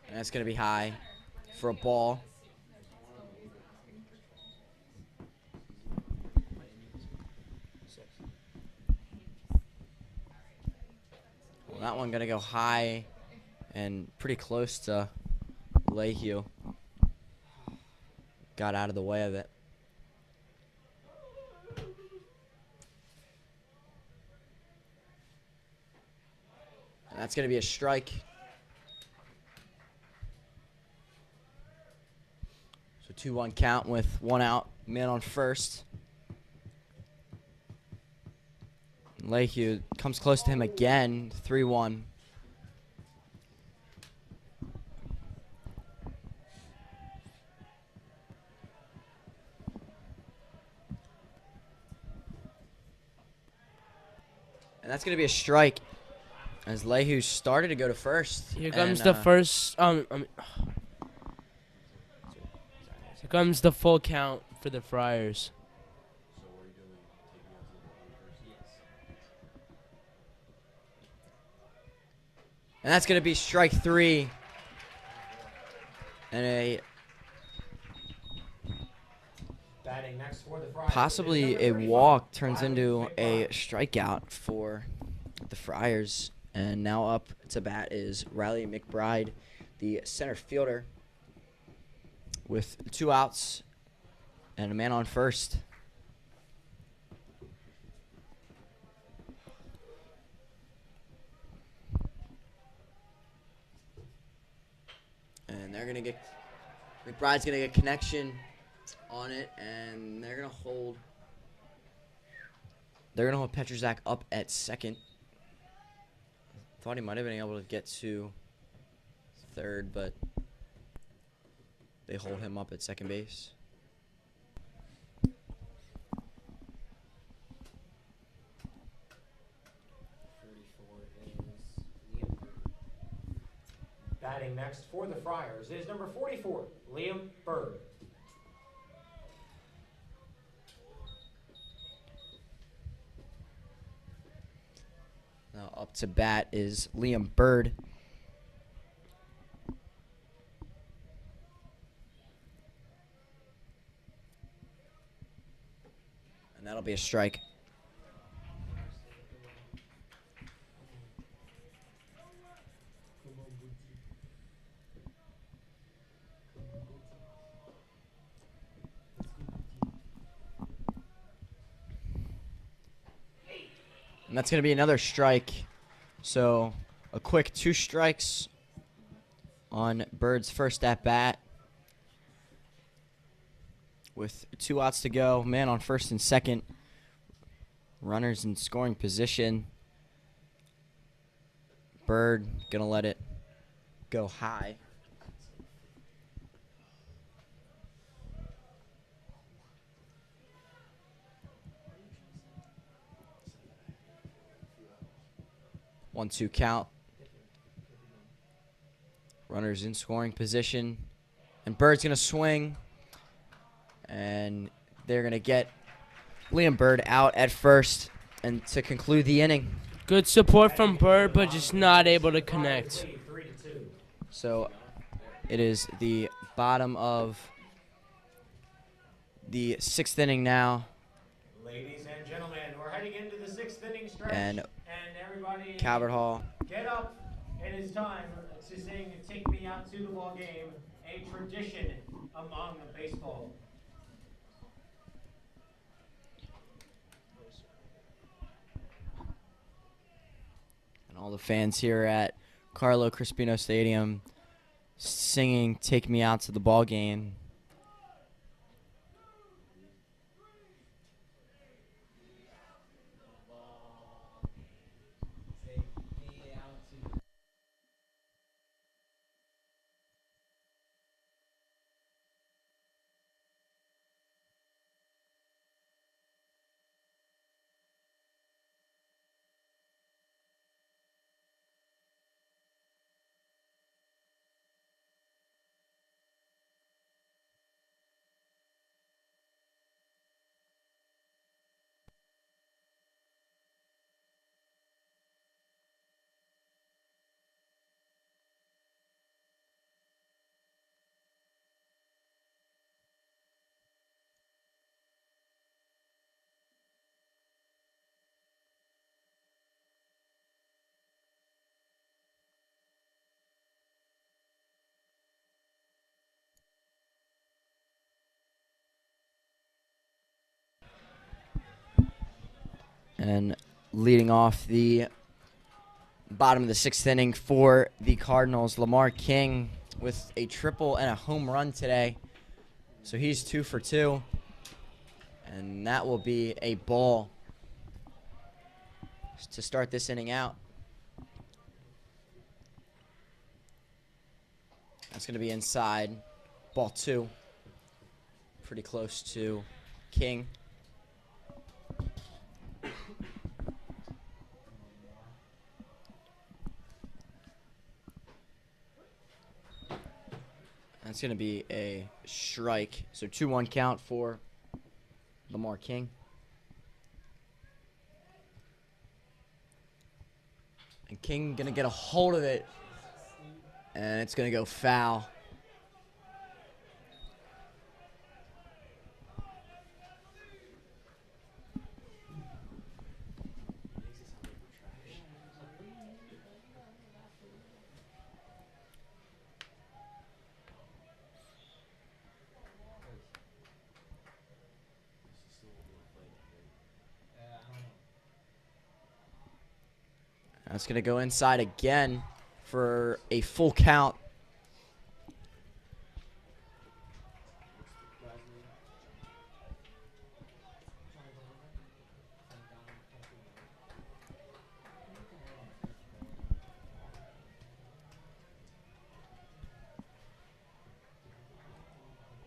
And that's going to be high for a ball. Well, that one going to go high and pretty close to Lehue. Got out of the way of it. And that's going to be a strike. So 2-1 count with 1 out, man on first. Lehue comes close to him again, 3-1. And that's going to be a strike as Lehue started to go to first. Here comes the first. Here comes the full count for the Friars. And that's going to be strike 3. And Batting next for the Friars. possibly a walk turns into a strikeout for the Friars. And now up to bat is Riley Mcbride, the center fielder, with 2 outs and a man on first. And they're going to get, McBride's going to get connection on it, and they're going to hold Petrzak up at second. Thought he might have been able to get to third, but they hold him up at second base. Batting next for the Friars is number 44, Liam Bird. Now up to bat is Liam Bird. And that'll be a strike. And that's going to be another strike. So a quick 2 strikes on Bird's first at bat. With 2 outs to go, man on first and second. Runners in scoring position. Bird going to let it go high. One, 2 count. Runners in scoring position. And Bird's going to swing. And they're going to get Liam Bird out at first and to conclude the inning. Good support from Bird, but just not able to connect. So it is the bottom of the 6th inning now. Ladies and gentlemen, we're heading into the 6th inning stretch. And everybody Calvert Hall. Get up. It is time to sing Take Me Out to the Ball Game, a tradition among baseball. And all the fans here at Carlo Crispino Stadium singing Take Me Out to the Ball Game. And leading off the bottom of the 6th inning for the Cardinals, Lamar King with a triple and a home run today. So he's 2 for 2. And that will be a ball to start this inning out. That's going to be inside. Ball 2. Pretty close to King. That's going to be a strike. So 2-1 count for Lamar King. And King going to get a hold of it. And it's going to go foul. That's going to go inside again for a full count.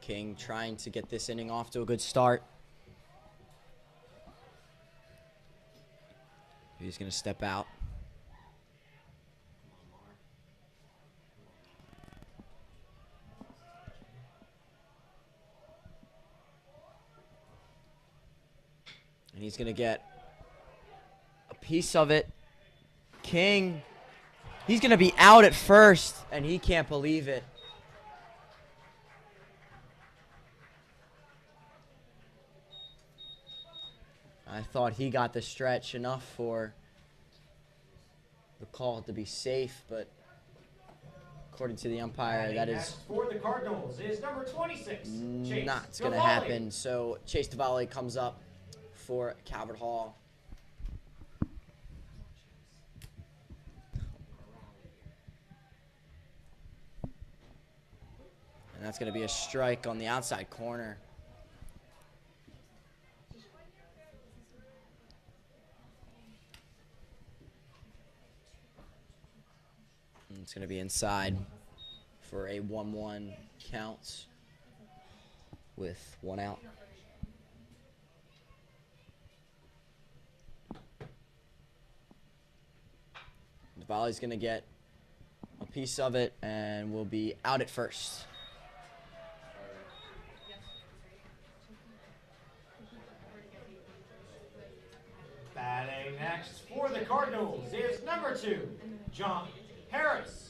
King trying to get this inning off to a good start. He's going to step out. And he's going to get a piece of it. King, he's going to be out at first, and he can't believe it. I thought he got the stretch enough for the call to be safe, but according to the umpire, that is for the Cardinals is number 26. not going to happen. So Chase Tavalli comes up for Calvert Hall. And that's going to be a strike on the outside corner. And it's going to be inside for a 1-1 count with 1 out. Volley's going to get a piece of it and will be out at first. Batting next for the Cardinals is number 2, John Harris.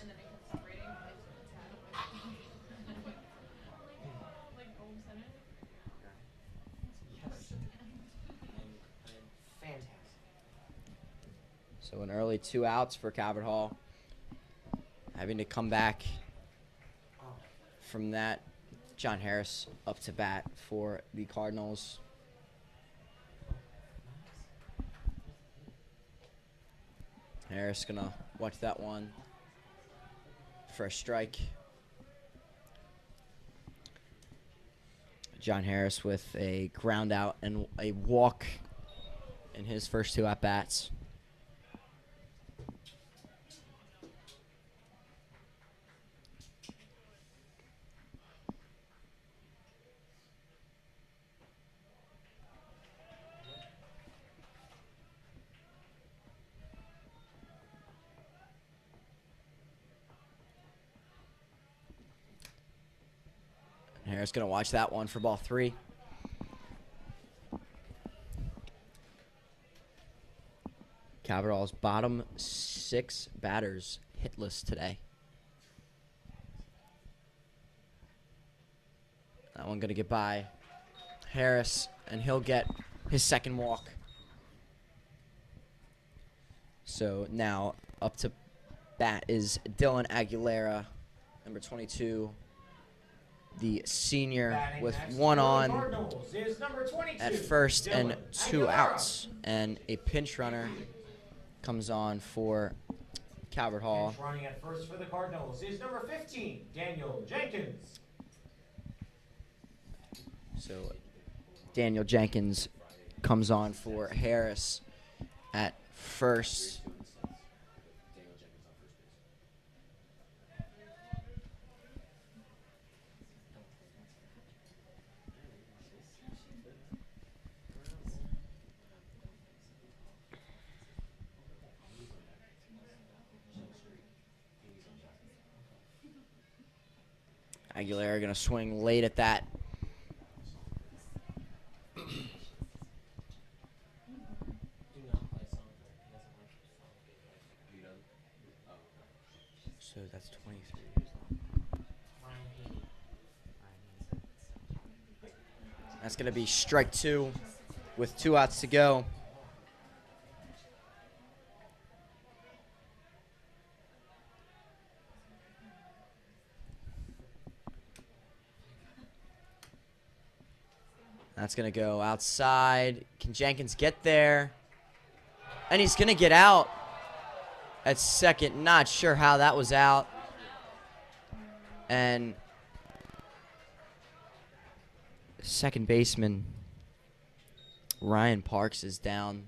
So an early 2 outs for Calvert Hall. Having to come back from that. John Harris up to bat for the Cardinals. Harris gonna watch that one for a strike. John Harris with a ground out and a walk in his first 2 at-bats. Harris going to watch that one for ball 3. Calvert Hall's bottom 6 batters hitless today. That one going to get by Harris, and he'll get his second walk. So now up to bat is Dylan Aguilera, number 22. the senior Batting with next one for the on Cardinals is number 22, at first and Dylan 2 Aguilera. outs. And a pinch runner comes on for Calvert Hall. Pinch running at first for the Cardinals is number 15, Daniel Jenkins. So Daniel Jenkins comes on for Harris at first. Aguilera going to swing late at that. So that's 23. That's going to be strike 2 with 2 outs to go. That's going to go outside. Can Jenkins get there? And he's going to get out at second. Not sure how that was out. And second baseman Ryan Parks is down.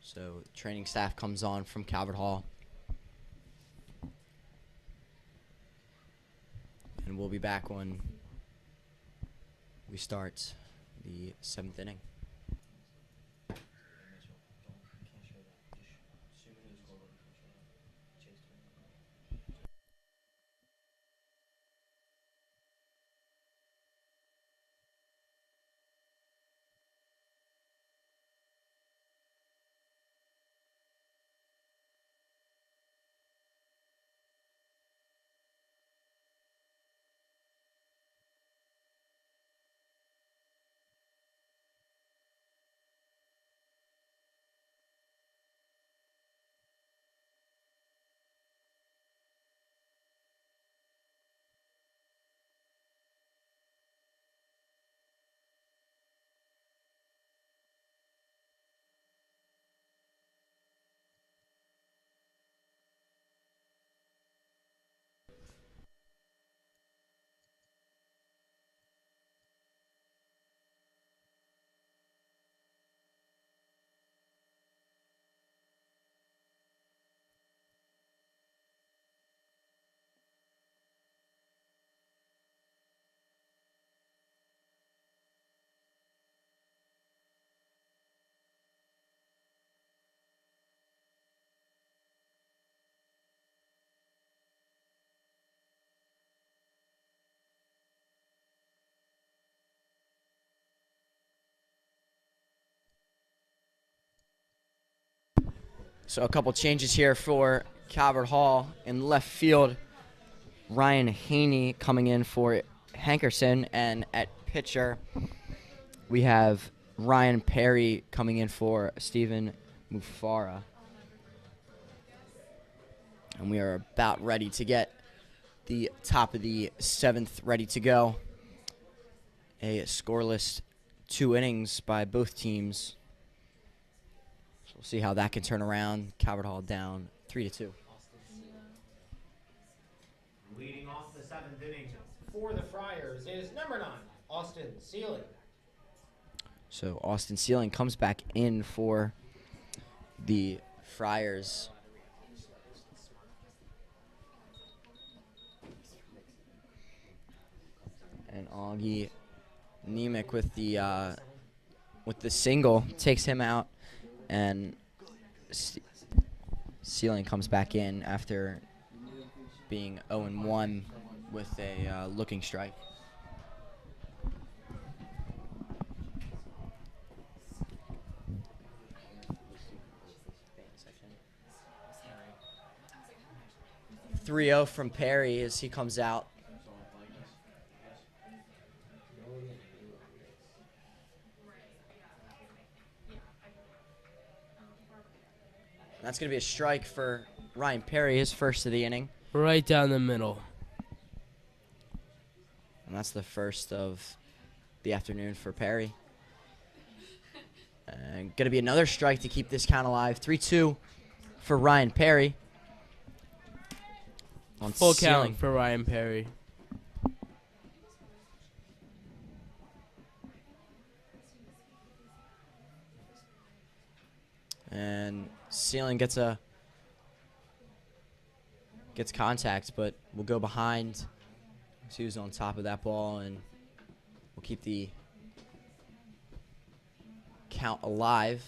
So training staff comes on from Calvert Hall. And we'll be back when we start the 7th inning. So a couple changes here for Calvert Hall. In left field, Ryan Haney coming in for Hetcherson. And at pitcher, we have Ryan Perry coming in for Stephen Mufara. And we are about ready to get the top of the 7th ready to go. A scoreless 2 innings by both teams. We'll see how that can turn around. Calvert Hall down 3-2. Leading off the 7th inning for the Friars is number 9, Austin Sealing. So Austin Sealing comes back in for the Friars. And Augie Nemec with the single takes him out. And Sealing comes back in after being 0-1 with a looking strike. .30 from Perry as he comes out. And that's going to be a strike for Ryan Perry, his first of the inning. Right down the middle. And that's the first of the afternoon for Perry. And going to be another strike to keep this count alive. 3-2 for Ryan Perry. On Full Sealing. count for Ryan Perry. And Sealing gets contact, but we'll go behind. See who's on top of that ball, and we'll keep the count alive.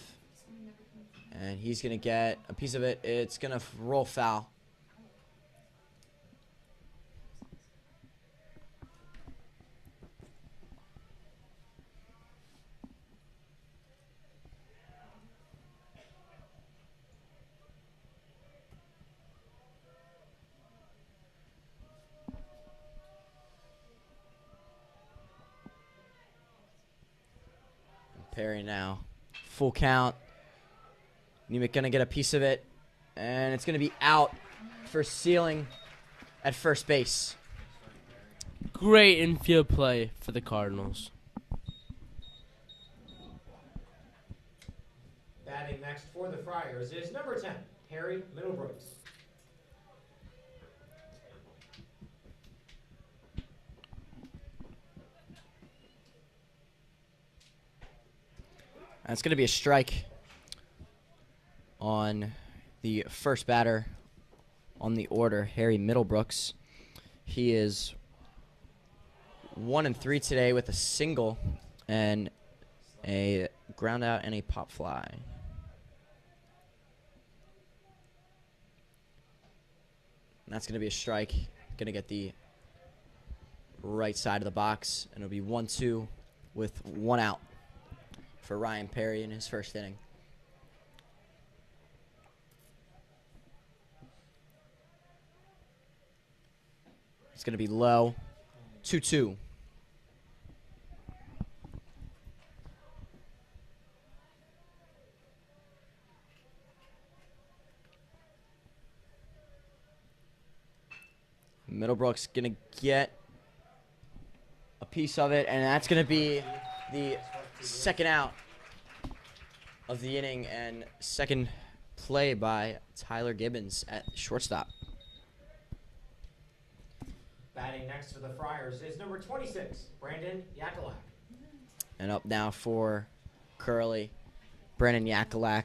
And he's going to get a piece of it. It's going to roll foul. Perry now. Full count. Nemec going to get a piece of it. And it's going to be out for Sealing at first base. Great infield play for the Cardinals. Batting next for the Friars is number 10, Harry Middlebrooks. That's going to be a strike on the first batter on the order, Harry Middlebrooks. He is 1-3 today with a single and a ground out and a pop fly. And that's going to be a strike. Going to get the right side of the box, and it'll be 1-2 with one out for Ryan Perry in his first inning. It's going to be low. 2-2. Middlebrooks going to get a piece of it, and that's going to be the second out of the inning and second play by Tyler Gibbons at shortstop. Batting next for the Friars is number 26, Brandon Yakula. And up now for Curley, Brandon Yakula.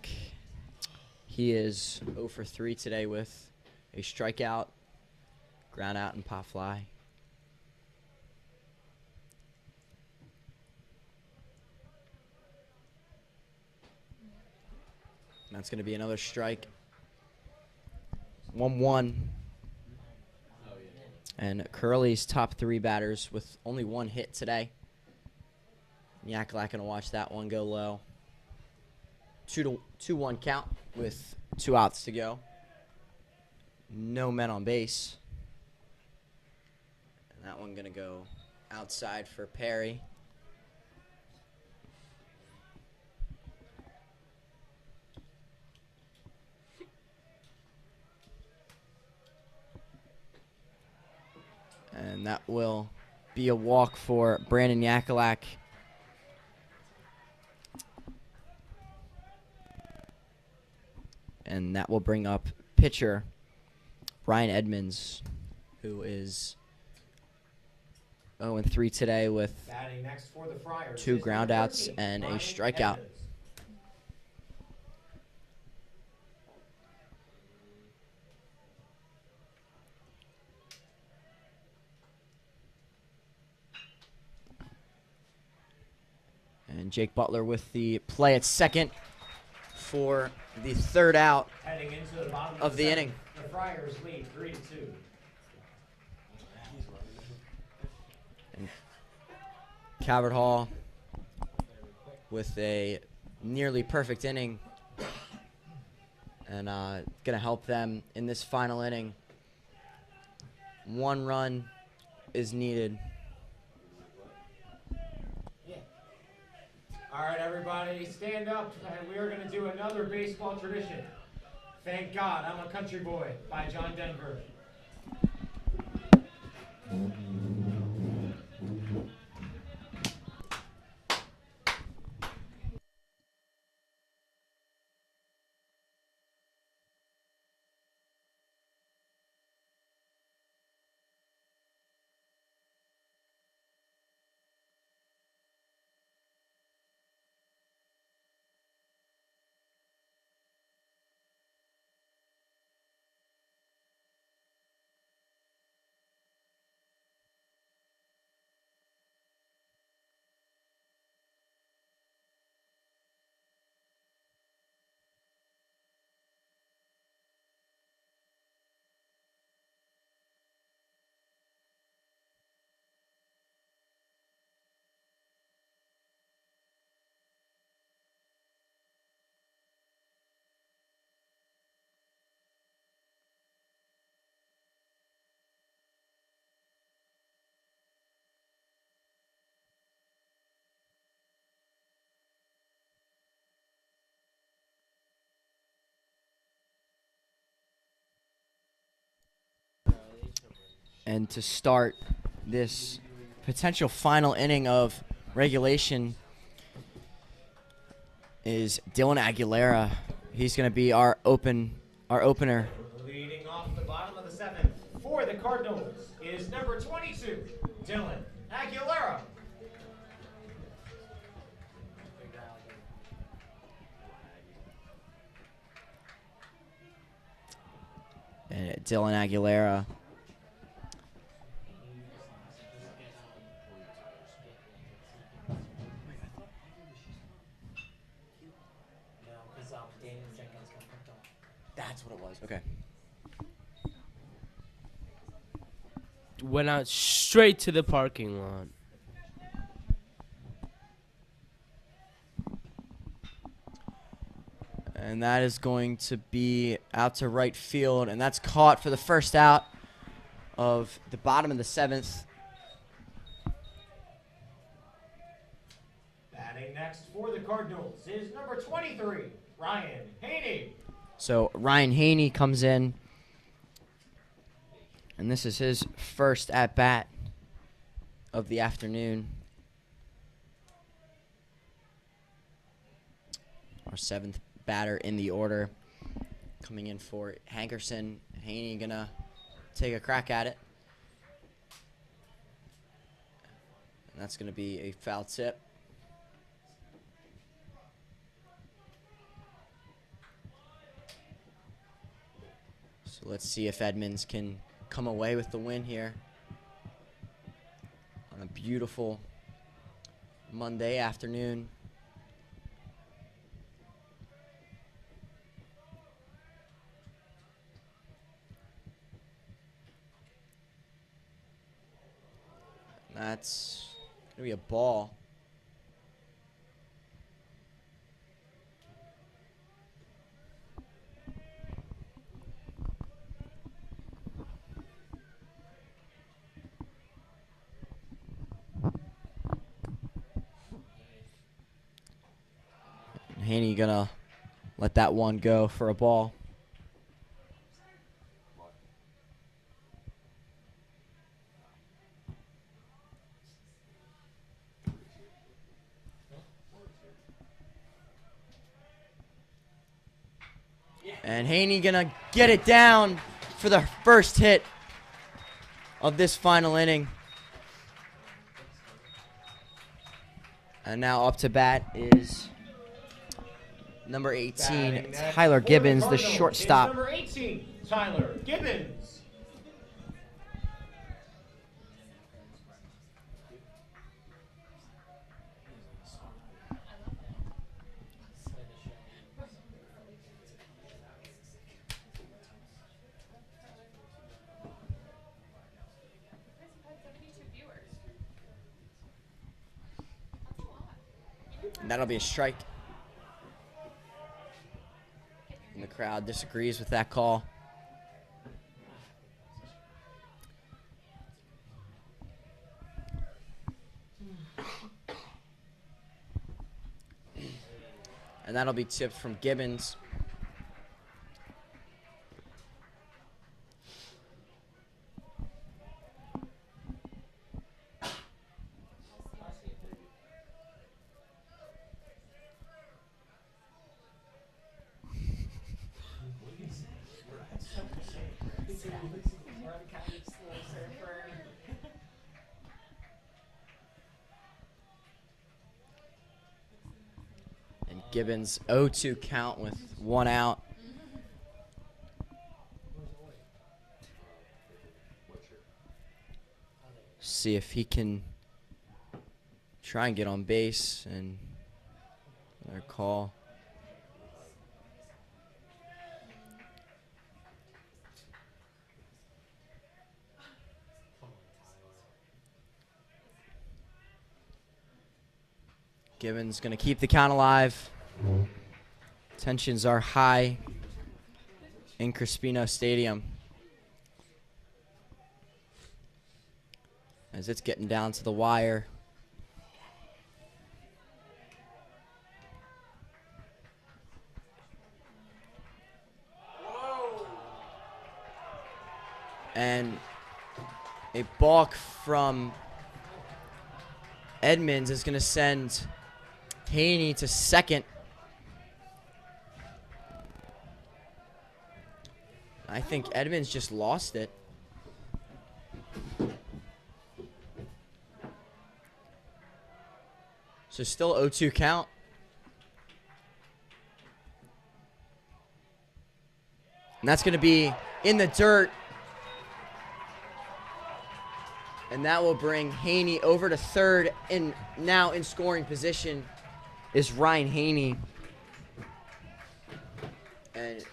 He is 0 for 3 today with a strikeout, ground out, and pop fly. That's going to be another strike. 1-1. And Curley's top 3 batters with only 1 hit today. Yakula going to watch that one go low. 2-1 count with 2 outs to go. No men on base. And that one going to go outside for Perry. And that will be a walk for Brandon Yakula. And that will bring up pitcher Ryan Edmunds, who is 0-3 today with Batting next for the Friars 2 is ground number outs 13, and a Ryan strikeout. Edmonds. And Jake Butler with the play at second for the third out Heading into the bottom of the second, inning. The Friars lead 3-2. And Calvert Hall with a nearly perfect inning. And going to help them in this final inning. 1 run is needed. All right, everybody, stand up, and we are going to do another baseball tradition. Thank God I'm a Country Boy by John Denver. And to start this potential final inning of regulation is Dylan Aguilera. He's going to be our opener. Leading off the bottom of the seventh for the Cardinals is number 22, Dylan Aguilera. And Dylan Aguilera. That's what it was. Okay. Went out straight to the parking lot. And that is going to be out to right field. And that's caught for the first out of the bottom of the seventh. Batting next for the Cardinals is number 23, Ryan Haney. So Ryan Haney comes in. And this is his first at-bat of the afternoon. Our seventh batter in the order. Coming in for Hetcherson. Haney gonna take a crack at it. And that's gonna be a foul tip. So let's see if Edmunds can come away with the win here on a beautiful Monday afternoon. That's gonna be a ball. Haney gonna let that one go for a ball. And Haney gonna get it down for the first hit of this final inning. And now up to bat is number 18, Tyler Gibbons, the shortstop. Number 18, Tyler Gibbons. And that'll be a strike. And the crowd disagrees with that call. And that'll be tipped from Gibbons. Gibbons 0-2 count with 1 out. See if he can try and get on base and their call. Gibbons going to keep the count alive. Tensions are high in Crispino Stadium as it's getting down to the wire. And a balk from Edmunds is going to send Haney to second. I think Edmunds just lost it. So still 0-2 count. And that's going to be in the dirt. And that will bring Haney over to third. And now in scoring position is Ryan Haney. And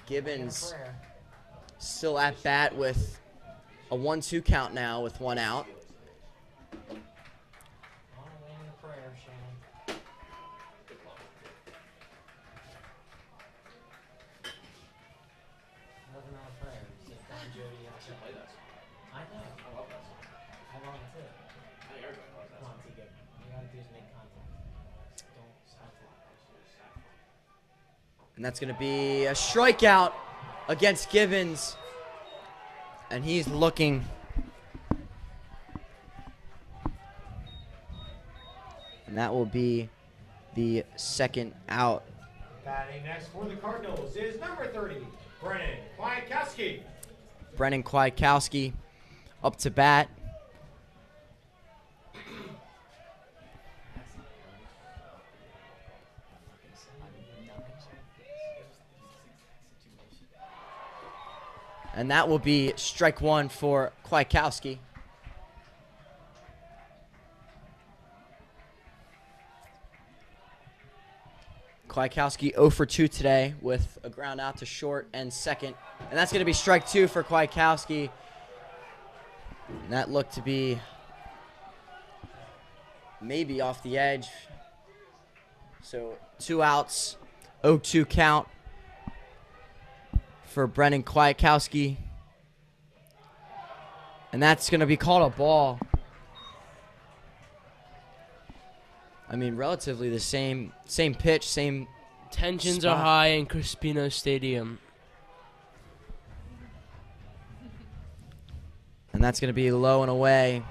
Gibbons still at bat with a 1-2 count now with 1 out. And that's going to be a strikeout against Gibbons. And he's looking. And that will be the second out. Batting next for the Cardinals is number 30, Brennan Kwiatkowski. Brennan Kwiatkowski up to bat. And that will be strike 1 for Kwiatkowski. Kwiatkowski 0 for 2 today with a ground out to short and second. And that's going to be strike 2 for Kwiatkowski. And that looked to be maybe off the edge. So 2 outs, 0-2 count for Brennan Kwiatkowski. And that's going to be called a ball. I mean, relatively the same pitch, same Tensions spot. are high in Crispino Stadium. And that's going to be low and away.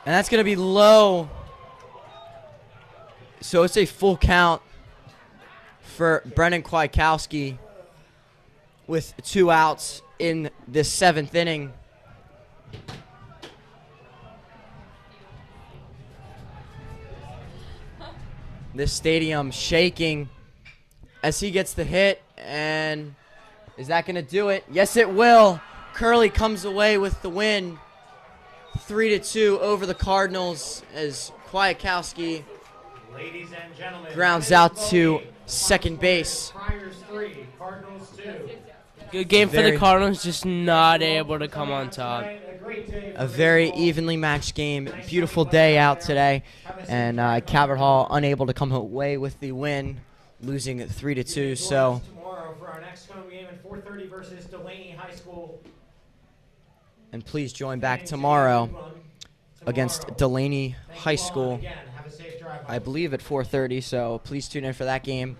And that's going to be low. So it's a full count for Brennan Kwiatkowski with 2 outs in the 7th inning. This stadium shaking as he gets the hit. And is that going to do it? Yes, it will. Curley comes away with the win. 3-2 over the Cardinals as Kwiatkowski Ladies and gentlemen, grounds out to second base. Friars 3, Cardinals 2. Good game for Very- the Cardinals, just not able to come on top. A very evenly matched game. Beautiful day out today. And Calvert Hall unable to come away with the win, losing 3-2. So Tomorrow for our next home game at 4:30 versus Delaney High School. and please join back tomorrow against Delaney High School. Again, have a safe drive home. I believe at 4:30, so please tune in for that game.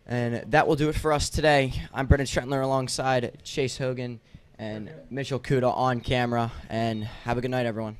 And that will do it for us today. I'm Brendan Trentler alongside Chase Hogan and Mitchell Kuda on camera. And have a good night, everyone.